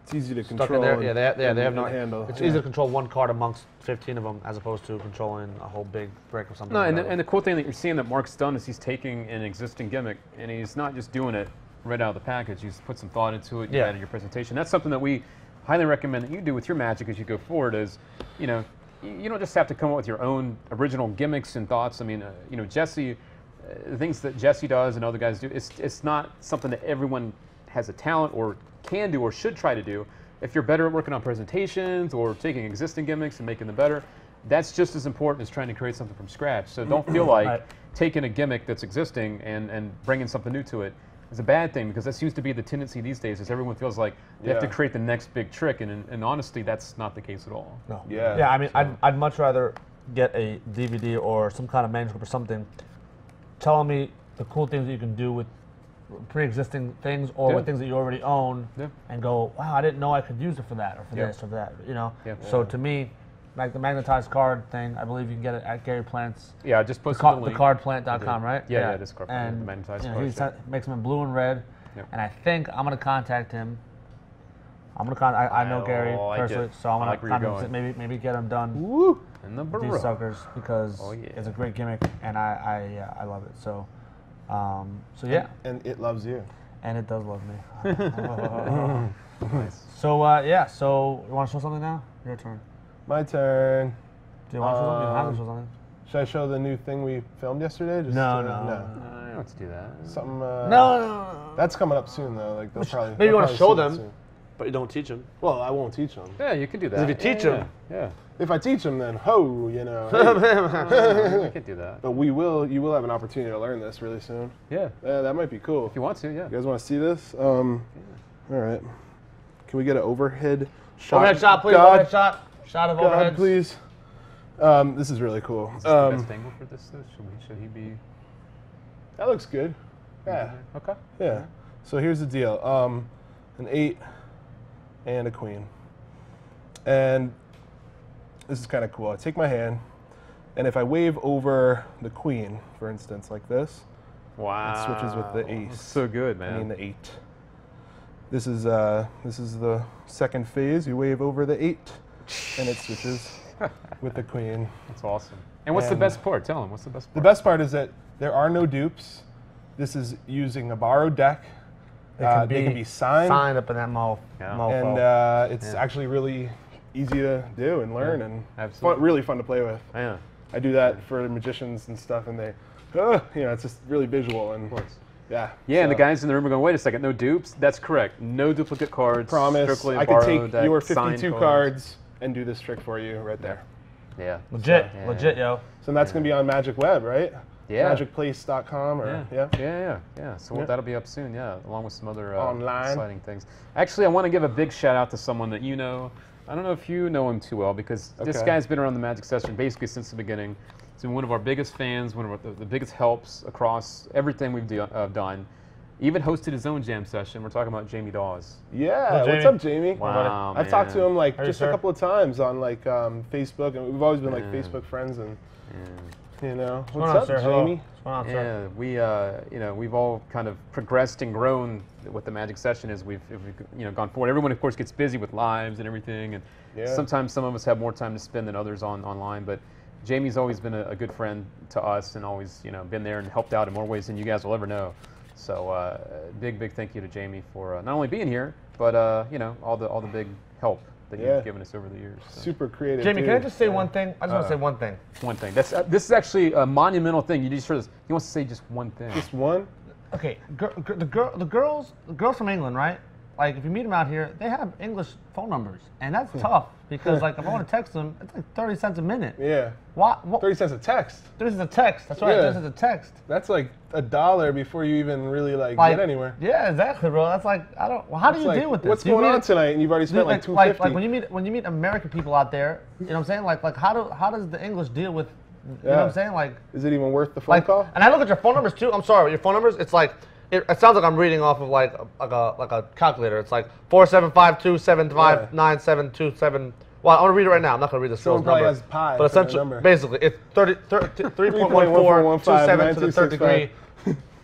It's easy to Stuck control. in there. They have no handle. It's easy to control one card amongst 15 of them, as opposed to controlling a whole big brick or something. No, like and the cool thing that you're seeing that Mark's done is he's taking an existing gimmick and he's not just doing it right out of the package. He's put some thought into it. You added your presentation. That's something that we highly recommend that you do with your magic as you go forward. Is you know, you don't just have to come up with your own original gimmicks and thoughts. I mean, you know, Jesse, the things that Jesse does and other guys do, it's not something that everyone has a talent or can do or should try to do. If you're better at working on presentations or taking existing gimmicks and making them better, that's just as important as trying to create something from scratch. So don't feel like taking a gimmick that's existing and bringing something new to it is a bad thing, because that seems to be the tendency these days, is everyone feels like they have to create the next big trick, and honestly, that's not the case at all. No. Yeah. Yeah, I mean, I'd much rather get a DVD or some kind of manuscript or something telling me the cool things that you can do with pre-existing things or with things that you already own, and go, wow, I didn't know I could use it for that or for this or that, you know. So to me, like the magnetized card thing, I believe you can get it at Gary Plant's. Yeah, I just posted the link. Thecardplant.com, right? Yeah, this card and the magnetized you know, card. he makes them in blue and red, and I think I'm gonna contact him. I'm gonna I know Gary personally, so I'm gonna contact him, maybe get him done. Woo! And the these suckers, because it's a great gimmick and I love it. So so yeah. And it loves you. And it does love me. Nice. So yeah, so you want to show something now? Your turn. My turn. Do you want to show something? You don't have to show something. Should I show the new thing we filmed yesterday? Just No. I don't want to do that. Something. No. That's coming up soon though. Like they'll probably. Maybe you want to show them, soon. but you don't teach them. Well, I won't teach them. Yeah, you can do that. If you teach them, yeah. If I teach them, then you know. I can do that. But you will have an opportunity to learn this really soon. Yeah. That might be cool. If you want to, yeah. You guys want to see this? All right. Can we get an overhead shot? Overhead shot, please. God, Overhead shot. Shot of overhead. God, please. This is really cool. Is this the best angle for this? Should he be? That looks good. Yeah. Okay. Yeah. So here's the deal. An 8 and a queen. And this is kind of cool. I take my hand, and if I wave over the queen, for instance, like this, wow, it switches with the ace. That's so good, man. I mean the 8. This is the second phase. You wave over the 8, and it switches with the queen. That's awesome. And what's the best part? Tell him, what's the best part? The best part is that there are no dupes. This is using a borrowed deck. They can be signed up in that mofo. And it's actually really easy to do and learn, and really fun to play with. Yeah. I do that for magicians and stuff, and they, you know, it's just really visual, and Yeah. Yeah, and the so, guys in the room are going, wait a second, no dupes? That's correct. No duplicate cards. promise, Strictly I could take borrowed, your signed 52 cards and do this trick for you right there. Yeah. Legit, So, yeah. legit, yo. So that's going to be on Magic Web, right? Yeah. Magicplace.com or Yeah. So Yeah. that'll be up soon, yeah, along with some other Online. exciting things. Actually, I want to give a big shout out to someone that you know. I don't know if you know him too well, because this Okay. guy's been around the Magic session basically since the beginning. He's been one of our biggest fans, one of the biggest helps across everything we've done. Even hosted his own jam session. We're talking about Jamie Dawes. Yeah, Hello, what's Jamie. up, Jamie? Wow, I've talked to man. him like How are you, just a sir? couple of times on like Facebook, and we've always been like Yeah. Facebook friends, and Yeah. you know, What's going what's on, up, sir? Hello. Jamie? What's going on, sir? Yeah, we've all kind of progressed and grown with the Magic session as we've gone forward. Everyone, of course, gets busy with lives and everything, and Yeah. sometimes some of us have more time to spend than others online. But Jamie's always been a good friend to us, and always been there and helped out in more ways than you guys will ever know. So big thank you to Jamie for not only being here, but all the big help that Yeah. you've given us over the years. So. Super creative. Jamie, dude. can I just say Yeah. one thing? I just want to say one thing. One thing. This is actually a monumental thing. You just heard this. He wants to say just one thing. Just one? Okay, the girls from England, right? Like, if you meet them out here, they have English phone numbers, and that's tough because, like, if I want to text them, it's like 30 cents a minute. Yeah. What? 30 cents a text. This is a text. That's right. Yeah. This is a text. That's like $1 before you even really like Like, get anywhere. Yeah, exactly, bro. That's like I don't. Well, how do It's you like, deal with this? what's Do you going meet on tonight? And you've already spent like $2.50. like when you meet American people out there, you know what I'm saying? Like how does the English deal with? You know what I'm saying? Like Is it even worth the phone call? And I look at your phone numbers too. I'm sorry, but your phone numbers, it's like it sounds like I'm reading off of like a calculator. It's like 475-275-9727. Well, I want to read it right now. I'm not going to read the Someone girl's probably number. has pi But for their essentially, number. basically, it's 3.1427 to the third degree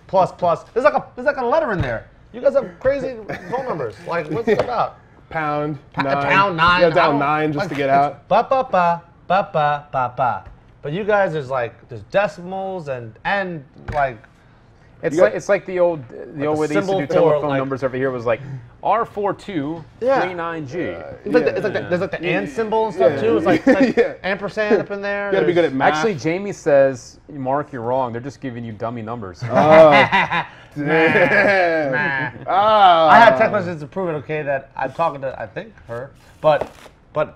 plus. There's like a letter in there. You guys have crazy phone numbers. Like, what's it about? Pound, Pound 9. nine. Yeah, I down don't- 9 just like, to get out. Ba ba ba ba ba ba ba. But you guys, there's decimals and like. It's like the old way they used to symbol do for, telephone like- numbers over here was like R4239G. It's like there's like the and symbol and stuff too. It's like Yeah. ampersand up in there. You gotta be good at math. Actually, Jamie says, Mark, you're wrong. They're just giving you dummy numbers. Damn. I had text messages to prove it. Okay, that I'm talking to I think her, but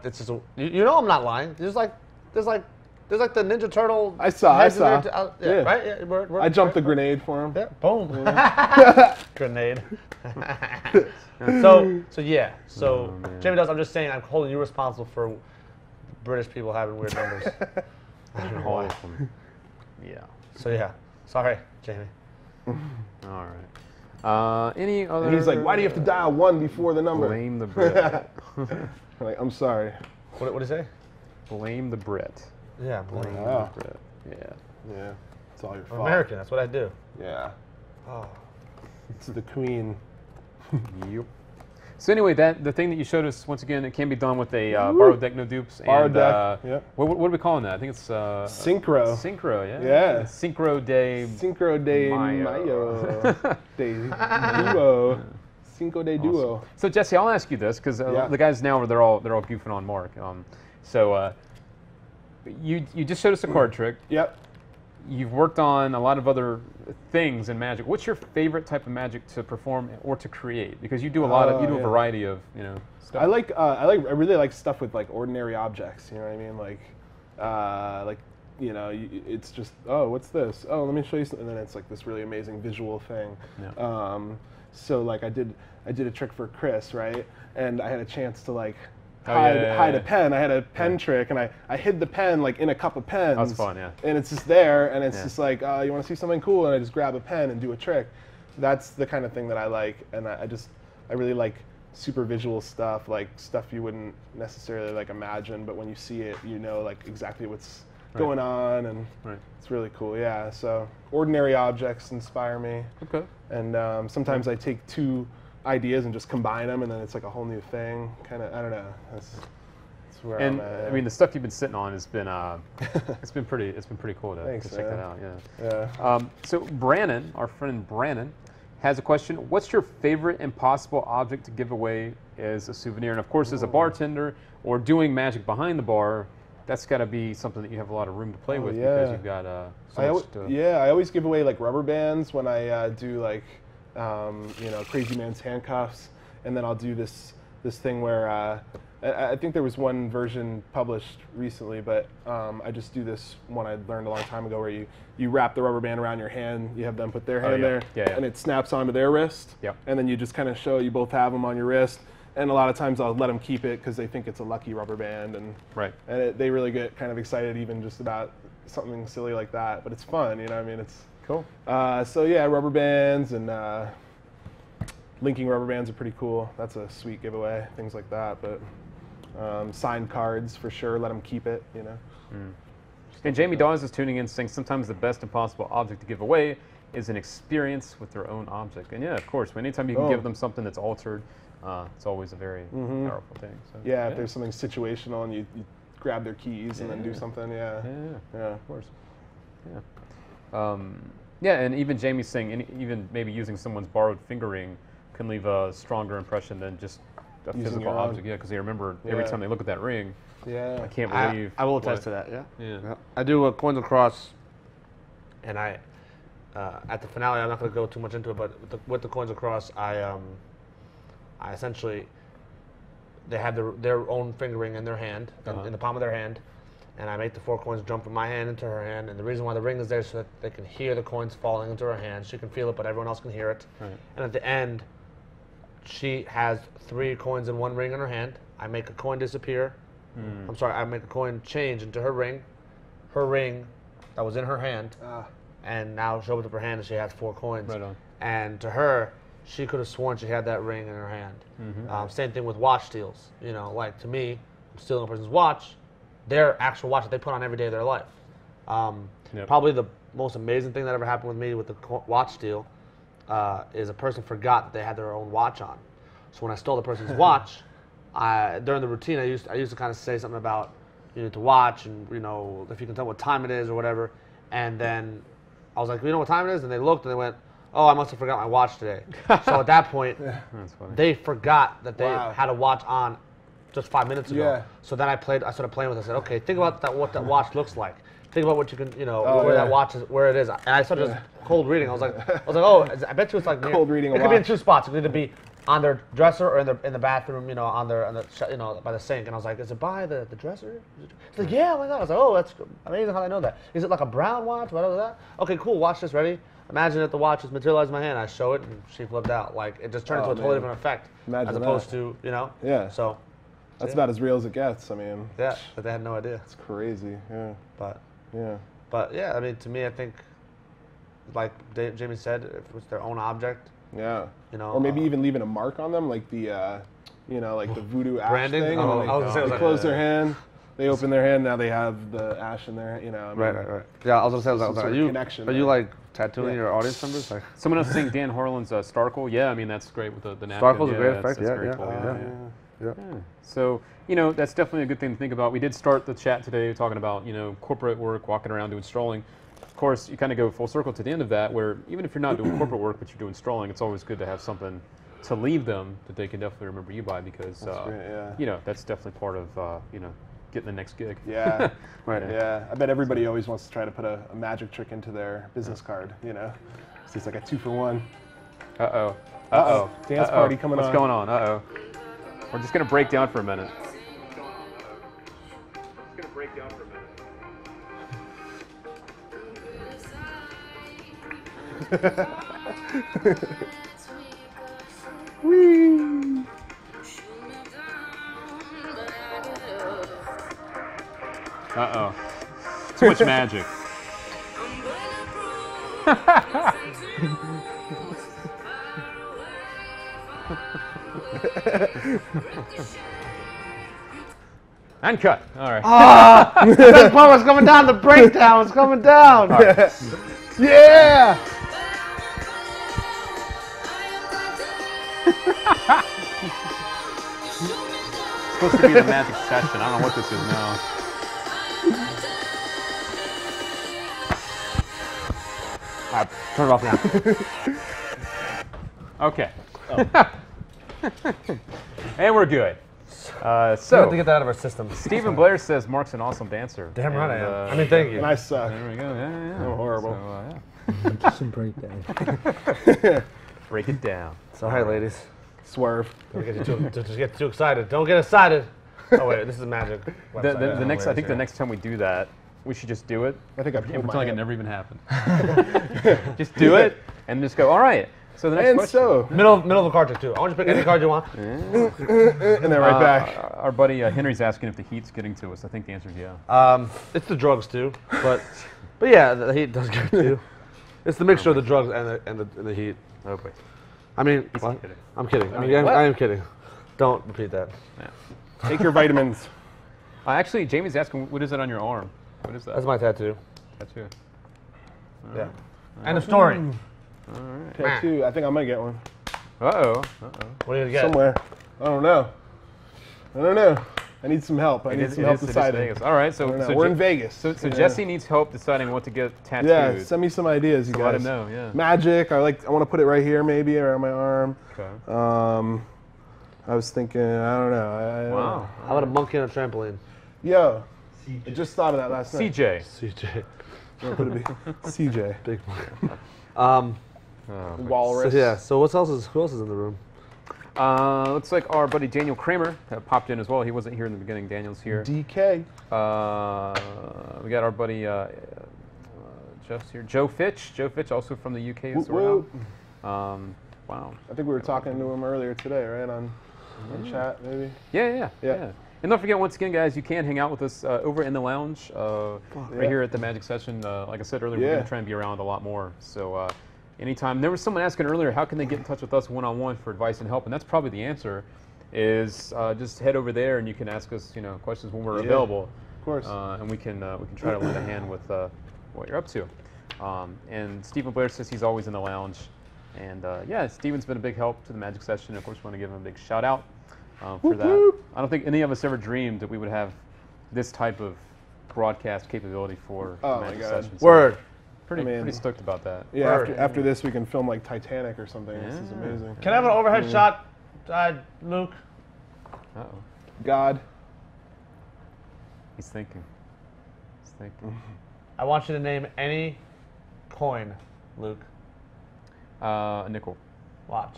it's just you know I'm not lying. There's like the Ninja Turtle. I saw. heads in there Yeah. Right. Yeah, word, I jumped the grenade for him. Yeah, boom. Grenade. So Jamie Dawes, I'm just saying I'm holding you responsible for British people having weird numbers. I don't know why. Yeah. So yeah, sorry, Jamie. All right. Any other? And he's like, why do you have to dial 1 before the number? Blame the Brit. Like, I'm sorry. What did he say? Blame the Brit. Yeah, Blame Oh. the Brit. Yeah. Yeah, it's all your I'm fault. American. That's what I do. Yeah, Oh. it's the queen. Yep. So anyway, the thing that you showed us, once again, it can be done with a borrowed deck, no dupes. Borrowed and, deck, yep. What are we calling that? I think it's Synchro. Synchro, yeah. Yeah. Synchro de Synchro de Mayo. de duo. Cinco de duo. So Jesse, I'll ask you this because Yeah. the guys now they're all goofing on Mark. So you just showed us a card trick. Yep. You've worked on a lot of other things in Magic. What's your favorite type of Magic to perform or to create? Because you do a lot of a yeah. variety of stuff. I really like stuff with like ordinary objects. You know what I mean? Like it's just, oh, what's this? Oh, let me show you something. And then it's like this really amazing visual thing. Yeah. So like I did a trick for Chris, right? And I had a chance to like Oh, hide yeah. a pen. I had a pen trick, and I hid the pen like in a cup of pens. That's fun, yeah. And it's just there, and it's Yeah. just like, you want to see something cool, and I just grab a pen and do a trick. That's the kind of thing that I like, and I really like super visual stuff, like stuff you wouldn't necessarily like imagine, but when you see it, you know like exactly what's going on, and it's really cool. Yeah. So ordinary objects inspire me. Okay. And sometimes I take two ideas and just combine them, and then it's like a whole new thing. Kind of, I don't know. That's where And I'm at. I mean, the stuff you've been sitting on has been it's been pretty cool to Thanks, check that man. out. Yeah. So Brannon, our friend Brannon, has a question. What's your favorite impossible object to give away as a souvenir? And of course, as a bartender or doing magic behind the bar, that's got to be something that you have a lot of room to play with yeah. because you've got so much to... Yeah, I always give away like rubber bands when I do like, you know, Crazy Man's handcuffs, and then I'll do this thing where I think there was one version published recently, but I just do this one I learned a long time ago where you wrap the rubber band around your hand, you have them put their hand there, and it snaps onto their wrist, and then you just kind of show you both have them on your wrist. And a lot of times I'll let them keep it because they think it's a lucky rubber band, and they really get kind of excited even just about something silly like that. But it's fun, you know. I mean, it's cool. So yeah, rubber bands and linking rubber bands are pretty cool. That's a sweet giveaway, things like that. But signed cards for sure. Let them keep it, you know. And Jamie Dawes is tuning in, saying sometimes the best impossible object to give away is an experience with their own object. And yeah, of course, anytime you can give them something that's altered. It's always a very powerful thing. So, yeah, if there's something situational and you grab their keys and then do something, yeah, of course. Yeah, and even Jamie's saying, even maybe using someone's borrowed finger ring can leave a stronger impression than just a physical object. Yeah, because they remember every time they look at that ring. Yeah, I can't believe. I will attest to that. Yeah. I do coins across, and I at the finale I'm not going to go too much into it, but with the coins across, I essentially, they have their own finger ring in their hand, in the palm of their hand, and I make the 4 coins jump from my hand into her hand. And the reason why the ring is there is so that they can hear the coins falling into her hand. She can feel it, but everyone else can hear it. Right. And at the end, she has 3 coins in one ring in her hand. I make a coin disappear. I'm sorry, I make a coin change into her ring that was in her hand, and now she opens up her hand and she has 4 coins. Right on. And to her, she could have sworn she had that ring in her hand. Same thing with watch steals. You know, like to me, I'm stealing a person's watch, their actual watch that they put on every day of their life. Probably the most amazing thing that ever happened with me with the watch steal is a person forgot that they had their own watch on. So when I stole the person's watch, during the routine, I used to kind of say something about you need to watch and you know if you can tell what time it is or whatever. And then I was like, you know what time it is? And they looked and they went, oh, I must have forgot my watch today. So at that point, they forgot that they had a watch on just 5 minutes ago. Yeah. So then I started playing with it. I said, okay, think about what that watch looks like. Think about what you can, you know, where that watch is, where it is. And I started just cold reading. I was like, oh, I bet you it's like cold reading. It could be in 2 spots. It could either be on their dresser or in the bathroom, you know, on the you know, by the sink. And I was like, is it by the dresser? He's like, yeah, like that. I was like, oh, that's amazing how I know that. Is it like a brown watch? Whatever that. Okay, cool. Watch this. Ready? Imagine that the watch is materialized in my hand. I show it, and she flipped out. Like it just turned into a totally different effect, as opposed to you know. Yeah. So that's about as real as it gets. I mean. Yeah, but they had no idea. It's crazy. Yeah. But yeah, I mean, to me, I think, like Jamie said, if it's their own object. Yeah. You know. Or maybe even leaving a mark on them, like the, you know, like the voodoo ash branding thing. Oh, and I was gonna say, they close their hand. They open their hand, now they have the ash in there, you know. I mean, right. Yeah, I was gonna say, are you like tattooing your audience members? Like? Someone else saying Dan Harlan's Starkle. Yeah, I mean, that's great with the napkin. Starkle's a great effect, yeah. So, you know, that's definitely a good thing to think about. We did start the chat today talking about, you know, corporate work, walking around doing strolling. Of course, you kind of go full circle to the end of that, where even if you're not doing corporate work, but you're doing strolling, it's always good to have something to leave them that they can definitely remember you by, because, you know, that's definitely part of, you know, getting the next gig. Yeah, Yeah, I bet everybody always wants to try to put a magic trick into their business card, you know. So it's like a 2-for-1. Uh-oh. Dance party coming on. What's going on? Uh-oh. We're just going to break down for a minute. Whee! Uh-oh. Too much magic. And cut. All right. That part was coming down. The breakdown was coming down. Right. Yeah. It's supposed to be the magic session. I don't know what this is now. All right, turn it off now. Okay. Oh. And we're good. We have So, to get that out of our system. Stephen Blair says Mark's an awesome dancer. Damn right And, I am. I mean, thank you. And I suck. There we go. Yeah. I'm horrible. So, Just some breakdown. break it down. Sorry, ladies. Swerve. Don't get too excited. Don't get excited. Oh wait, this is magic. The next, I think the next time we do that, we should just do it. I think I And pulled pretend my like it hand. never even happened. Just do it and just go. All right. So the next And question. so, Middle of the card trick too. I want you to pick any card you want. and then right back. Our buddy Henry's asking if the heat's getting to us. I think the answer is yeah. It's the drugs too, but yeah, the heat does get to you. It's the mixture of the drugs and the heat. Oh boy. I mean, He's what? kidding. I'm kidding. what? I am kidding. Don't repeat that. Yeah. Take your vitamins. Actually, Jamie's asking, what is it on your arm? What is that? That's my tattoo. Tattoo. Yeah. End of story. All right. Tattoo. I think I might get one. Uh-oh. What are you gonna get? Somewhere. I don't know. I need some help. I need some help deciding. Vegas. All right, so, We're in Vegas. So Yeah. Jesse needs help deciding what to get tattooed. Yeah, send me some ideas, you So guys. let him know, yeah. Magic. I want to put it right here, maybe around my arm. Okay. I was thinking. I don't know. I don't know. Wow. How about a monkey on a trampoline? Yo, I just thought of that last night. CJ. CJ. What would it be? CJ. Big monkey. Walrus. So, yeah. So who else is in the room? Looks like our buddy Daniel Kramer popped in as well. He wasn't here in the beginning. Daniel's here. DK. We got our buddy Jeff's here. Joe Fitch. Joe Fitch, also from the UK. Is Whoop, around. Wow. I think we were talking to him earlier today, right? On chat, maybe. Yeah. Yeah. And don't forget, once again, guys, you can hang out with us over in the lounge right here at the Magic Session. Like I said earlier, we're going to try and be around a lot more. So anytime. There was someone asking earlier, how can they get in touch with us one-on-one for advice and help? And that's probably the answer, is just head over there and you can ask us, questions when we're available. Of course. And we can try to lend a hand with what you're up to. And Stephen Blair says he's always in the lounge. And yeah, Stephen's been a big help to the Magic Session. Of course, we want to give him a big shout out for that. I don't think any of us ever dreamed that we would have this type of broadcast capability for the Magic Session. So Word. pretty stoked about that. Yeah. After this, we can film like Titanic or something. This is amazing. Can I have an overhead shot, Luke? Uh-oh. God. He's thinking. I want you to name any coin, Luke. A nickel. Watch.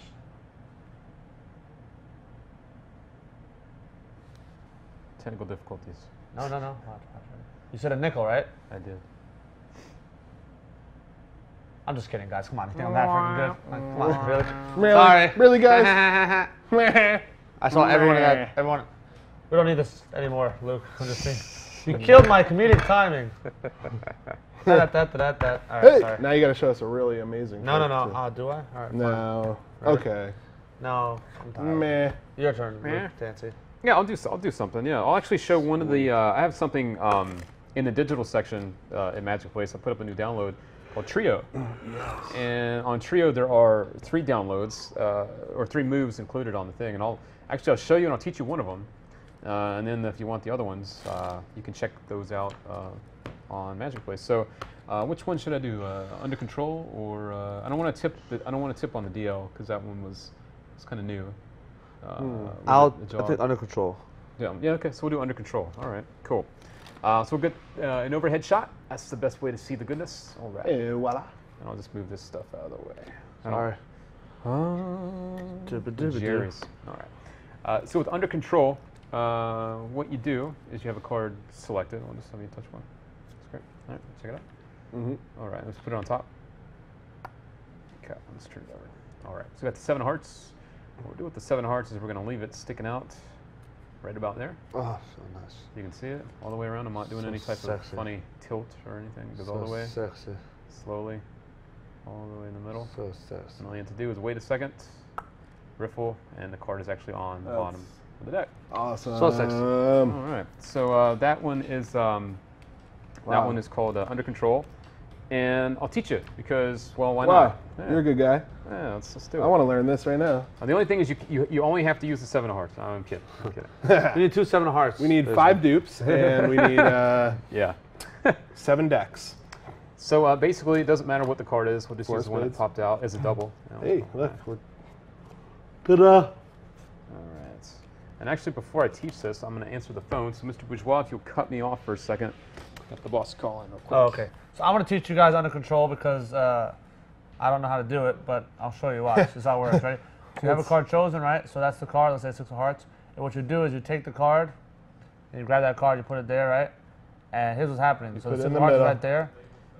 Technical difficulties. No. Watch. You said a nickel, right? I did. I'm just kidding, guys. Come on, you think I'm that freaking good? Like, come on, really? Really? Sorry. Really, guys? I saw everyone. We don't need this anymore, Luke. I'm just saying. You killed my comedic timing. That. All right, Hey, sorry. now you got to show us a really amazing. No. trick, too. Do I? All right. No. Really? Okay. No. I'm tired. Meh. Your turn, Luke, Dancy. Yeah, I'll do something. Yeah, I'll actually show one of the. I have something in the digital section in Magic Place. I put up a new download called Trio. Yes. And on Trio there are 3 downloads or 3 moves included on the thing, and I'll show you and I'll teach you one of them. And then if you want the other ones, you can check those out on Magic Place. So, which one should I do? Under Control or I don't want to tip on the DL because that one was kind of new. I think Under Control. Yeah. Okay. So we'll do Under Control. All right. Cool. So we'll get an overhead shot. That's the best way to see the goodness. All right. Hey, voila. And I'll just move this stuff out of the way. Sorry. Jerry's. All right. So with Under Control, what you do is you have a card selected. I'll just have you touch one. That's great. All right. Check it out. All right. Let's put it on top. Okay. Let's turn it over. All right. So we got the 7 hearts. What we'll do with the 7 hearts is we're going to leave it sticking out right about there. Oh, so nice. You can see it all the way around. I'm not doing any type of funny tilt or anything. It goes all the way. Sexy. Slowly. All the way in the middle. So sexy. And all you have to do is wait a second, riffle, and the card is actually on the bottom of the deck. Awesome. So sexy. All right. So that one is called Under Control. And I'll teach you because, well, why Wow. not? Yeah. You're a good guy. Yeah, let's do it. I want to learn this right now. The only thing is you only have to use the 7 of hearts. I'm kidding. We need 2 7 of hearts. We need 5 dupes and we need Yeah. 7 decks. So basically, it doesn't matter what the card is. We'll just 4 use the one that spades. popped out as a double. Hey, look. Ta-da. All right. And actually, before I teach this, I'm going to answer the phone. So, Mr. Bourgeois, if you'll cut me off for a second. Got the boss calling real quick. Oh, okay. So I'm going to teach you guys under control because I don't know how to do it, but I'll show you. Watch. This is how it works. Ready? So you have a card chosen, right? So that's the card. Let's say 6 of hearts. And what you do is you take the card, and you grab that card, you put it there, right? And here's what's happening. So the 6 of hearts is right there.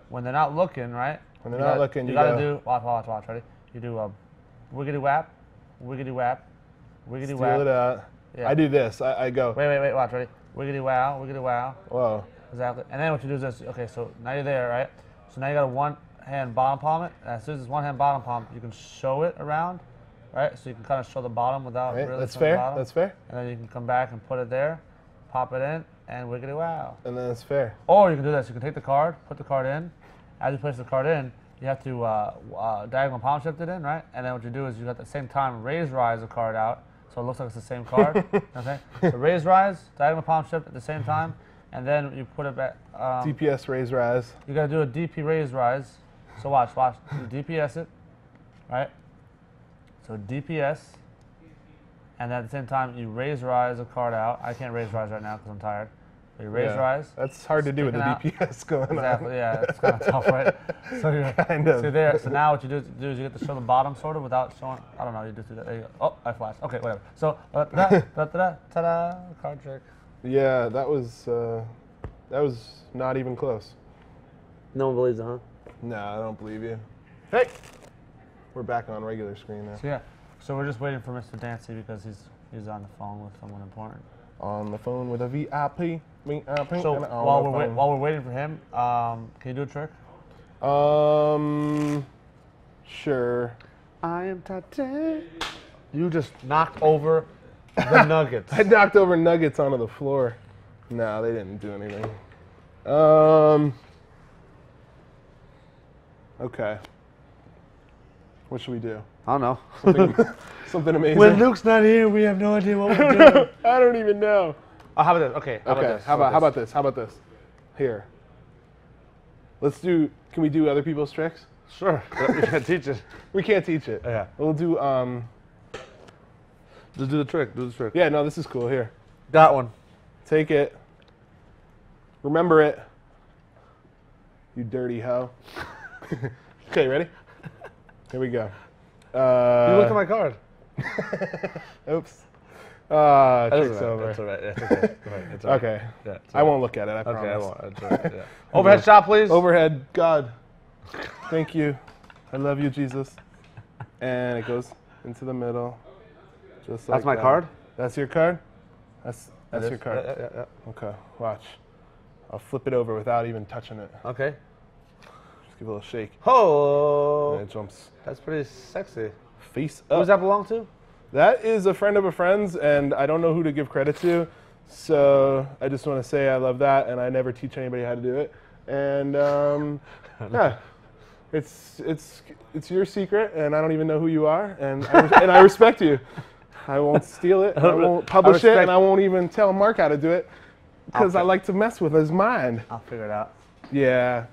When they're not looking, right? When they're not looking, you got to do, watch, ready? You do wiggity whap, wiggity whap, wiggity whap. Steal it out. Yeah. I do this. I go. Wait, watch, ready? Wiggity wow, wiggity wow. Whoa. Exactly. And then what you do is this. Okay, so now you're there, right? So now you got a one-hand bottom palm it. And as soon as it's one-hand bottom palm, you can show it around, right? So you can kind of show the bottom without Right. really That's showing the fair. bottom. That's fair. And then you can come back and put it there, pop it in, and wiggity wow. And then it's fair. Or you can do this. You can take the card, put the card in. As you place the card in, you have to diagonal palm shift it in, right? And then what you do is you at the same time rise the card out, so it looks like it's the same card. Okay. So rise, diagonal palm shift at the same time, and then you put it back. DPS raise rise. You gotta do a DP rise. So watch. You DPS it, right? So DPS, and at the same time you rise the card out. I can't rise right now because I'm tired. So you rise. That's hard to do with the DPS going Exactly, yeah, it's kind of tough, right? So you're Kind of. So there. So now what you do is you get to show the bottom sort of without showing. I don't know. You just do that. There you go. Oh, I flashed. Okay, whatever. So ta-da, card trick. Yeah, that was not even close. No one believes it, huh? No, I don't believe you. Hey. We're back on regular screen now. So yeah. So we're just waiting for Mr. Dancy because he's on the phone with someone important. On the phone with a VIP. So and while we're waiting for him, can you do a trick? Sure. I am Tate. You just knocked over the Nuggets. I knocked over nuggets onto the floor. No, they didn't do anything. Okay. What should we do? I don't know. Something amazing. When Luke's not here, we have no idea what we're doing. I don't even know. Oh, how about this? Okay. How about this? How about this? Here. Let's do. Can we do other people's tricks? Sure. You can't teach it. We can't teach it. Yeah. We'll do. Just do the trick. Do the trick. Yeah. No, this is cool. Here. Got one. Take it. Remember it. You dirty hoe. Okay, ready? Here we go. You looked at my card. Oops. Trick's That's over. That's all right. That's okay. It's all right. Okay. Yeah, it's I all won't look at it, I right. Okay, I promise. won't. That's all right. Yeah. Overhead shot, please. Overhead, God. Thank you. I love you, Jesus. And it goes into the middle. Just like That's my that. card? That's your card? That's It your is. card. Yeah. Okay, watch. I'll flip it over without even touching it. Okay. Just give it a little shake. Oh, And it jumps that's pretty sexy. face Who up. does that belong to? That is a friend of a friend's, and I don't know who to give credit to. So I just want to say I love that, and I never teach anybody how to do it. And yeah, it's your secret, and I don't even know who you are, and I respect you. I won't steal it. I won't publish it, and I won't even tell Mark how to do it because I like to mess with his mind. I'll figure it out. Yeah.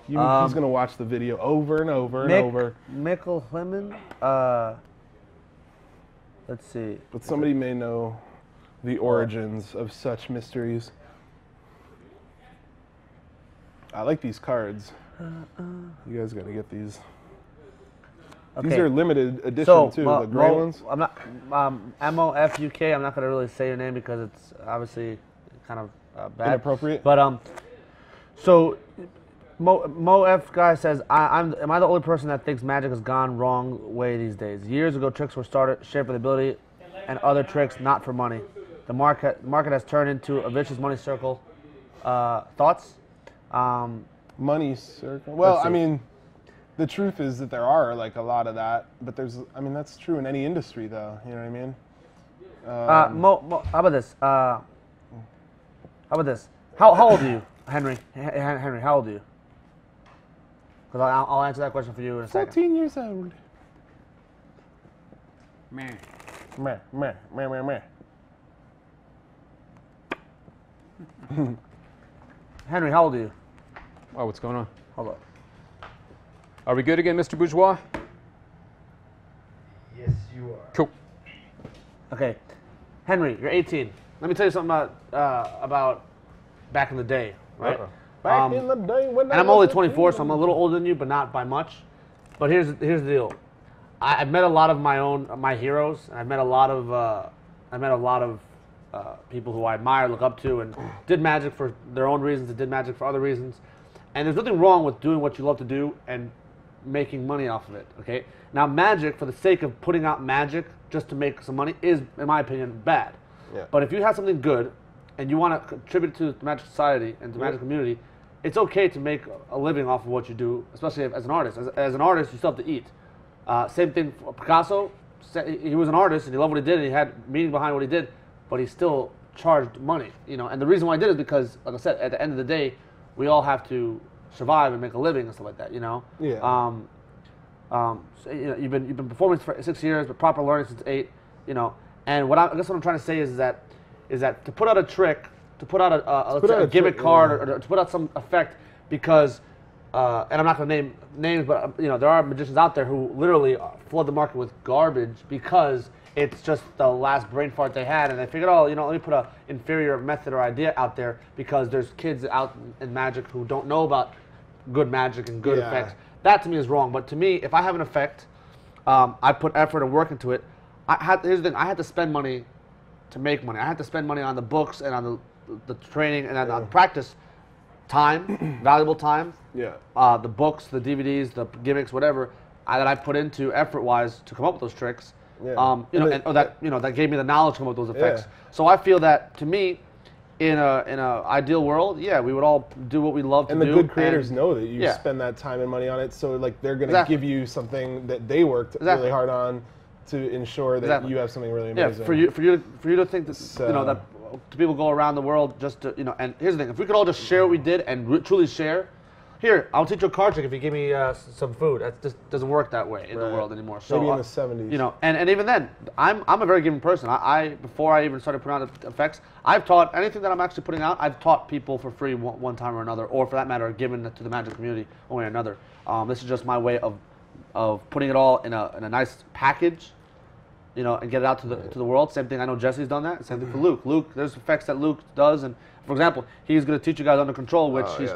He's gonna watch the video over and over and over. Mikkel Hlemmen. Let's see. But somebody may know the origins of such mysteries. I like these cards. You guys gotta get these. Okay. These are limited edition too, the gray ones. I'm not MOFUK. I'm not gonna really say your name because it's obviously kind of bad. Inappropriate. But so Mo F guy says, am I the only person that thinks magic has gone wrong way these days? Years ago, tricks were shared for the ability, and other tricks not for money. The market has turned into a vicious money circle. Thoughts? Money circle. Well, I mean, the truth is that there are like a lot of that, but that's true in any industry, though. You know what I mean? Mo, how about this? How old are you, Henry? Henry, how old are you? Because I'll answer that question for you in a second. 14 years old. Meh. Meh, meh, meh, meh, meh. Henry, how old are you? Oh, what's going on? Hold up. Are we good again, Mr. Bourgeois? Yes, you are. Cool. Okay. Henry, you're 18. Let me tell you something about back in the day, right? Back in the day when and I'm only 24, so I'm a little older than you, but not by much. But here's the deal. I've met a lot of my heroes, and I've met a lot of people who I admire, look up to, and did magic for their own reasons, and did magic for other reasons. And there's nothing wrong with doing what you love to do and making money off of it. Okay. Now, magic, for the sake of putting out magic just to make some money, is, in my opinion, bad. Yeah. But if you have something good and you want to contribute to the magic society and the magic community, it's okay to make a living off of what you do, especially as an artist. As an artist, you still have to eat. Same thing for Picasso. He was an artist and he loved what he did and he had meaning behind what he did, but he still charged money. And the reason why I did it is because, like I said, at the end of the day, we all have to survive and make a living and stuff like that. Yeah. So, you've been performing for 6 years, but proper learning since 8. And I guess what I'm trying to say is that to put out a trick, to put out a gimmick card, or to put out some effect, because and I'm not going to name names, but there are magicians out there who literally flood the market with garbage because it's just the last brain fart they had, and they figured, let me put an inferior method or idea out there because there's kids out in magic who don't know about good magic and good effects. That to me is wrong. But to me, if I have an effect, I put effort and work into it. Here's the thing: I had to spend money to make money. I had to spend money on the books and on the training and on practice time, valuable time. Yeah. The books, the DVDs, the gimmicks, whatever that I put into effort-wise to come up with those tricks. Yeah. That gave me the knowledge to come up with those effects. So I feel that, to me, in a ideal world, we would all do what we love to do. And the good creators know that you spend that time and money on it, so like they're going to give you something that they worked really hard on to ensure that you have something really amazing. Yeah, for you to think that that people go around the world just to And here's the thing: if we could all just share what we did and truly share. Here, I'll teach you a card trick if you give me some food. That just doesn't work that way in the world anymore. So, maybe in the 70s. And even then, I'm a very giving person. Before I even started putting out effects, I've taught anything that I'm actually putting out. I've taught people for free one time or another, or for that matter, given to the magic community one way or another. This is just my way of putting it all in a nice package, and get it out to the world. Same thing. I know Jesse's done that. Same thing for Luke. Luke, there's effects that Luke does, and for example, he's going to teach you guys Under Control, which he's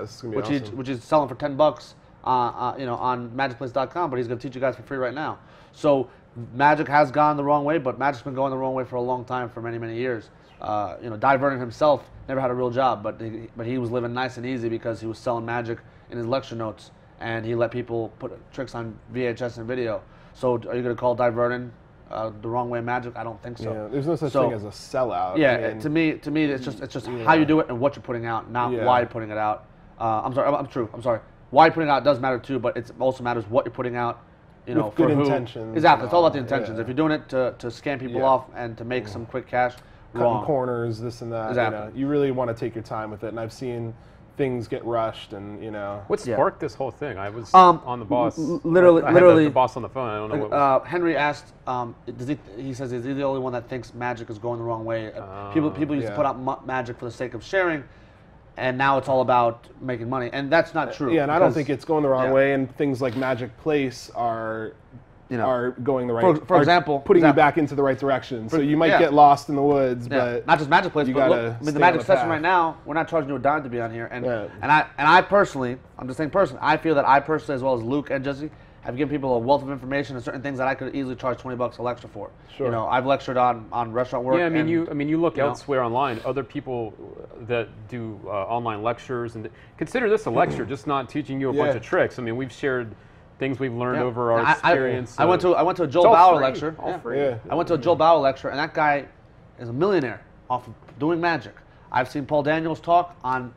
selling for $10 on magicplace.com, but he's going to teach you guys for free right now. So magic has gone the wrong way, but magic's been going the wrong way for a long time, for many, many years. Di Vernon himself never had a real job, but he was living nice and easy because he was selling magic in his lecture notes, and he let people put tricks on VHS and video. So are you going to call Di Vernon the wrong way of magic? I don't think so. Yeah, there's no such thing as a sellout. Yeah, to me, it's just how you do it and what you're putting out, not why you're putting it out. I'm sorry. Why you're putting it out does matter too, but it also matters what you're putting out. With good intentions. Exactly, it's all about the intentions. If you're doing it to scam people off and to make some quick cash, cutting corners, this and that. Exactly. You really want to take your time with it, and I've seen things get rushed, and What sparked this whole thing? I was on the boss. Literally, I had the boss on the phone. I don't know what was. Henry asked. He says, is he the only one that thinks magic is going the wrong way? People used to put out magic for the sake of sharing, and now it's all about making money, and that's not true. Yeah, and I don't think it's going the wrong way. And things like Magic Place are going the right. For example, putting you back into the right direction. So you might get lost in the woods, but not just Magic Place, but look, the magic session right now, we're not charging you a dime to be on here, and I personally, I'm just saying personally, I feel that I personally, as well as Luke and Jesse, have given people a wealth of information and certain things that I could easily charge $20 a lecture for. Sure. I've lectured on restaurant work. Yeah, you look elsewhere online, other people that do online lectures, and consider this a lecture, just not teaching you a bunch of tricks. I mean, we've shared things we've learned over our experience. I went to a Joel Bauer lecture. All free. Yeah. I went to a Joel Bauer lecture, and that guy is a millionaire off of doing magic. I've seen Paul Daniels talk on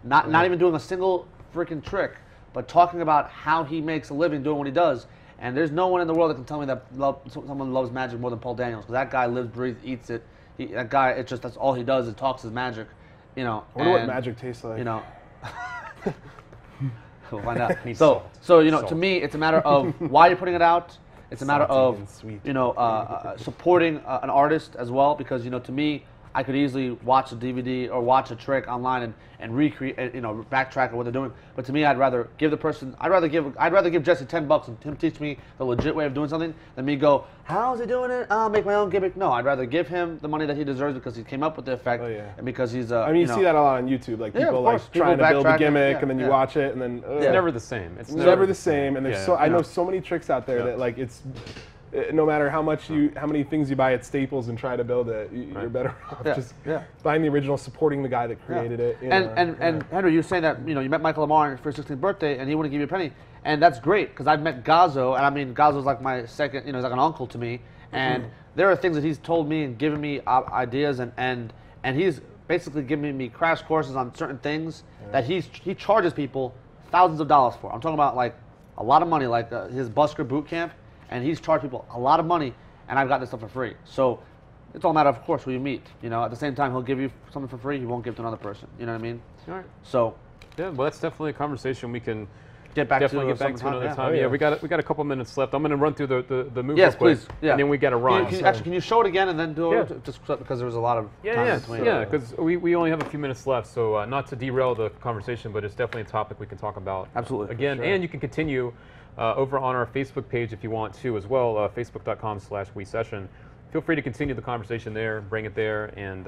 not even doing a single freaking trick, but talking about how he makes a living doing what he does. And there's no one in the world that can tell me that someone loves magic more than Paul Daniels, because that guy lives, breathes, eats it. That guy, that's all he does is talks his magic. I wonder what magic tastes like. We'll find out. To me, it's a matter of why you're putting it out. It's a matter of supporting an artist as well, because to me, I could easily watch a DVD or watch a trick online and recreate, backtrack on what they're doing. But to me, I'd rather give Jesse $10 and him teach me the legit way of doing something than me go, how is he doing it? I'll make my own gimmick. No, I'd rather give him the money that he deserves because he came up with the effect and because he's I mean, you see that a lot on YouTube, like people like trying to build a gimmick and then you watch it and then it's never the same. It's never the same. And there's I know so many tricks out there that like it's. No matter how many things you buy at Staples and try to build it, you're better off just buying the original, supporting the guy that created it. And Henry, you were saying that you met Michael Lamar for his 16th birthday, and he wouldn't give you a penny, and that's great because I've met Gazzo, and I mean Gazzo's like my second, he's like an uncle to me, and there are things that he's told me and given me ideas, and he's basically giving me crash courses on certain things that he charges people thousands of dollars for. I'm talking about like a lot of money, like his busker boot camp. And he's charged people a lot of money, and I've got this stuff for free. So it's all a matter, of course, who you meet. At the same time, he'll give you something for free. He won't give to another person. You know what I mean? All right. So yeah, well, that's definitely a conversation we can get back to another time. Yeah, we got a couple minutes left. I'm going to run through the move real quick, please. Yeah. And then we got to run. Can you show it again and then do it just because there was a lot of time in between? Yeah, because we only have a few minutes left. So not to derail the conversation, but it's definitely a topic we can talk about. Absolutely. Again, and you can continue. Over on our Facebook page if you want to as well, facebook.com/WeSession. Feel free to continue the conversation there, bring it there, and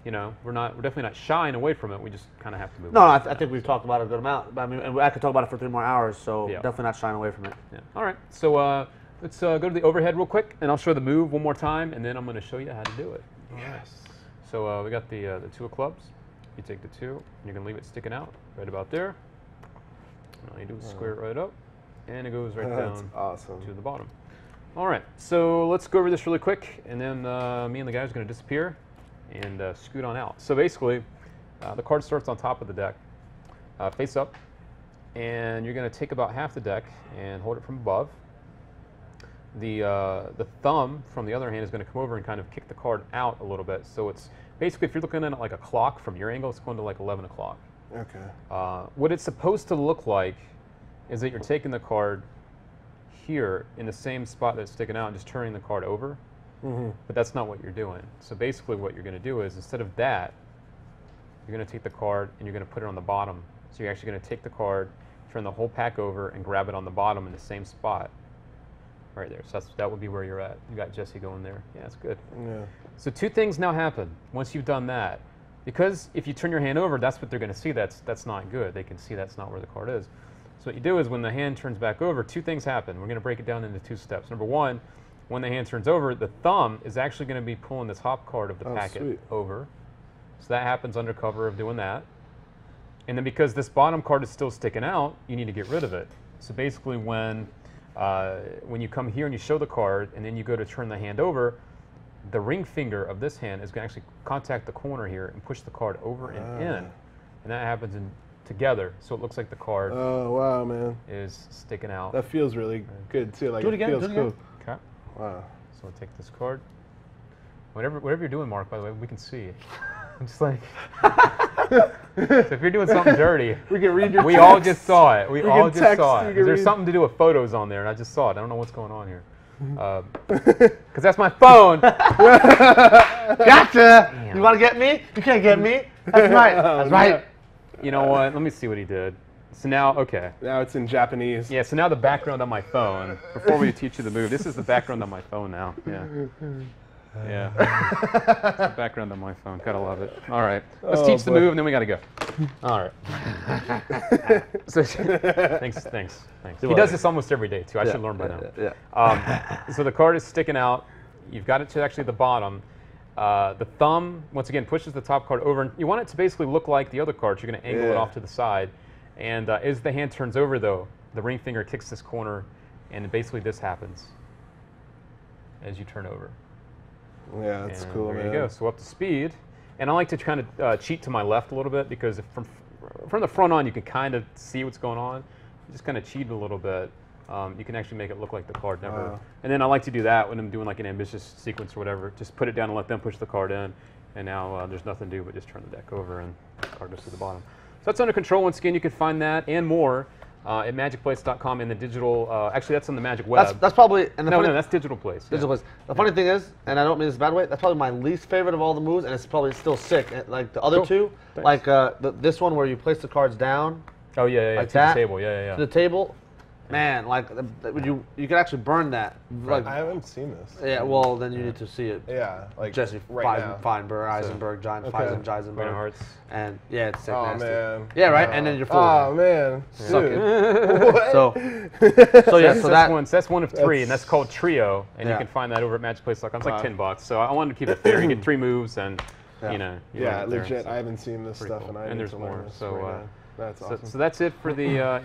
we're definitely not shying away from it. We just kind of have to move. No, I think we've talked about it a good amount. I mean, and I could talk about it for 3 more hours, so definitely not shying away from it. Yeah. All right, so let's go to the overhead real quick, and I'll show the move one more time, and then I'm going to show you how to do it. Yes. So we got the 2 of clubs. You take the 2, and you're going to leave it sticking out right about there. And all you do is square it right up. And it goes right down to the bottom. All right, so let's go over this really quick, and then me and the guys are going to disappear and scoot on out. So basically, the card starts on top of the deck, face up, and you're going to take about half the deck and hold it from above. The thumb from the other hand is going to come over and kind of kick the card out a little bit. So it's basically, if you're looking at it like a clock from your angle, it's going to like 11 o'clock. Okay. What it's supposed to look like is that you're taking the card here in the same spot that's sticking out and just turning the card over. But that's not what you're doing. So basically what you're going to do is instead of that, you're going to take the card and you're going to put it on the bottom. So you're actually going to take the card, turn the whole pack over, and grab it on the bottom in the same spot. Right there. So that would be where you're at. You got Jesse going there. Yeah, that's good. Yeah. So 2 things now happen once you've done that. Because if you turn your hand over, that's what they're going to see. That's not good. They can see that's not where the card is. So what you do is when the hand turns back over, 2 things happen. We're going to break it down into 2 steps. Number 1, when the hand turns over, the thumb is actually going to be pulling the top card of the packet over. So that happens under cover of doing that. And then because this bottom card is still sticking out, you need to get rid of it. So basically when you come here and you show the card and then you go to turn the hand over, the ring finger of this hand is going to actually contact the corner here and push the card over and in. And that happens together, so it looks like the card is sticking out. That feels really good too. Like do it again. Feels cool. Okay. Wow. So we'll take this card. Whatever you're doing, Mark, by the way, we can see. I'm just like, so if you're doing something dirty, we can read your we text. all just saw it. We all just text, saw it. There's read. something to do with photos on there, and I just saw it. I don't know what's going on here. Because that's my phone. Gotcha! Damn. You want to get me? You can't get me. That's right. That's right. You know what? Let me see what he did. So now, okay. Now it's in Japanese. Yeah, so now the background on my phone, before we teach you the move, this is the background on my phone now. Yeah. Yeah. It's the background on my phone. Gotta love it. All right. Let's teach the move and then we gotta go. All right. So, thanks. He does this almost every day too. I should learn by now. Yeah. So the card is sticking out. You've got it to actually the bottom. The thumb, once again, pushes the top card over. And you want it to basically look like the other cards. You're going to angle it off to the side. And as the hand turns over, though, the ring finger kicks this corner, and basically this happens as you turn over. Yeah, that's cool, there man. you go. So up to speed. And I like to kind of cheat to my left a little bit because from the front on, you can kind of see what's going on. You just kind of cheat a little bit. You can actually make it look like the card never. Wow. And then I like to do that when I'm doing like an ambitious sequence or whatever. Just put it down and let them push the card in. And now there's nothing to do but just turn the deck over and the card goes to the bottom. So that's under control. Once again, you can find that and more at magicplace.com in the digital. Actually, that's on the Magic web. That's probably no, that's Digital Place. Digital Place. The funny thing is, and I don't mean this a bad way, that's probably my least favorite of all the moves, and it's probably still sick. Like the other two, Thanks. like this one where you place the cards down. Oh yeah, like to that, the table, yeah. To the table, man, like you can actually burn that. Like, I haven't seen this. yeah, well then you need to see it. Yeah, like Jesse right now. Feinberg, Eisenberg, John Feisenberg, Queen of Hearts. and yeah, it's sick, Oh nasty. man. Yeah, right, and then you're full. Oh man. Suck Dude. it. What? So yeah, so that's one of three, and that's called Trio, and you Yeah. can find that over at magicplace.com. It's like $10. So I wanted to keep it fair. You get 3 moves, and you know. you Yeah, learn it there, legit. so. I haven't seen this Pretty stuff, cool. and I And need there's to learn more, this so, right now. That's So, awesome. so that's it for the.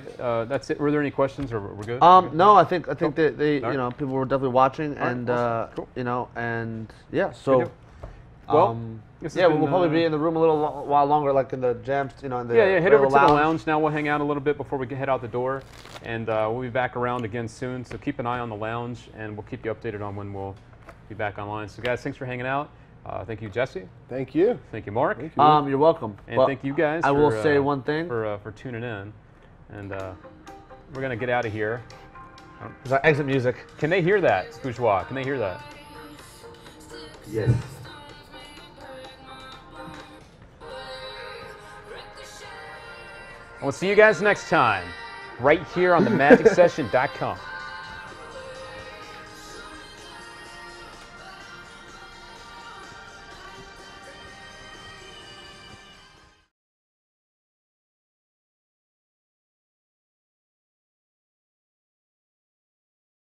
That's it. Were there any questions, or we're good? no, I think they All right. you know, people were definitely watching, All right, and awesome. Cool. you know, and yeah, so. deal. Well, this has yeah, been, we'll probably be in the room a little while longer, like in the jams, you know, in the Yeah, head over to lounge. the lounge now. We'll hang out a little bit before we head out the door, and we'll be back around again soon. So keep an eye on the lounge, and we'll keep you updated on when we'll be back online. So guys, thanks for hanging out. Thank you, Jesse. Thank you. Thank you, Mark. Thank you. You're welcome. And But thank you guys. I will for, say one thing. for tuning in, and we're gonna get out of here. There's our exit music. Can they hear that, Bourgeois? Can they hear that? Yes. We'll see you guys next time, right here on themagicsession.com.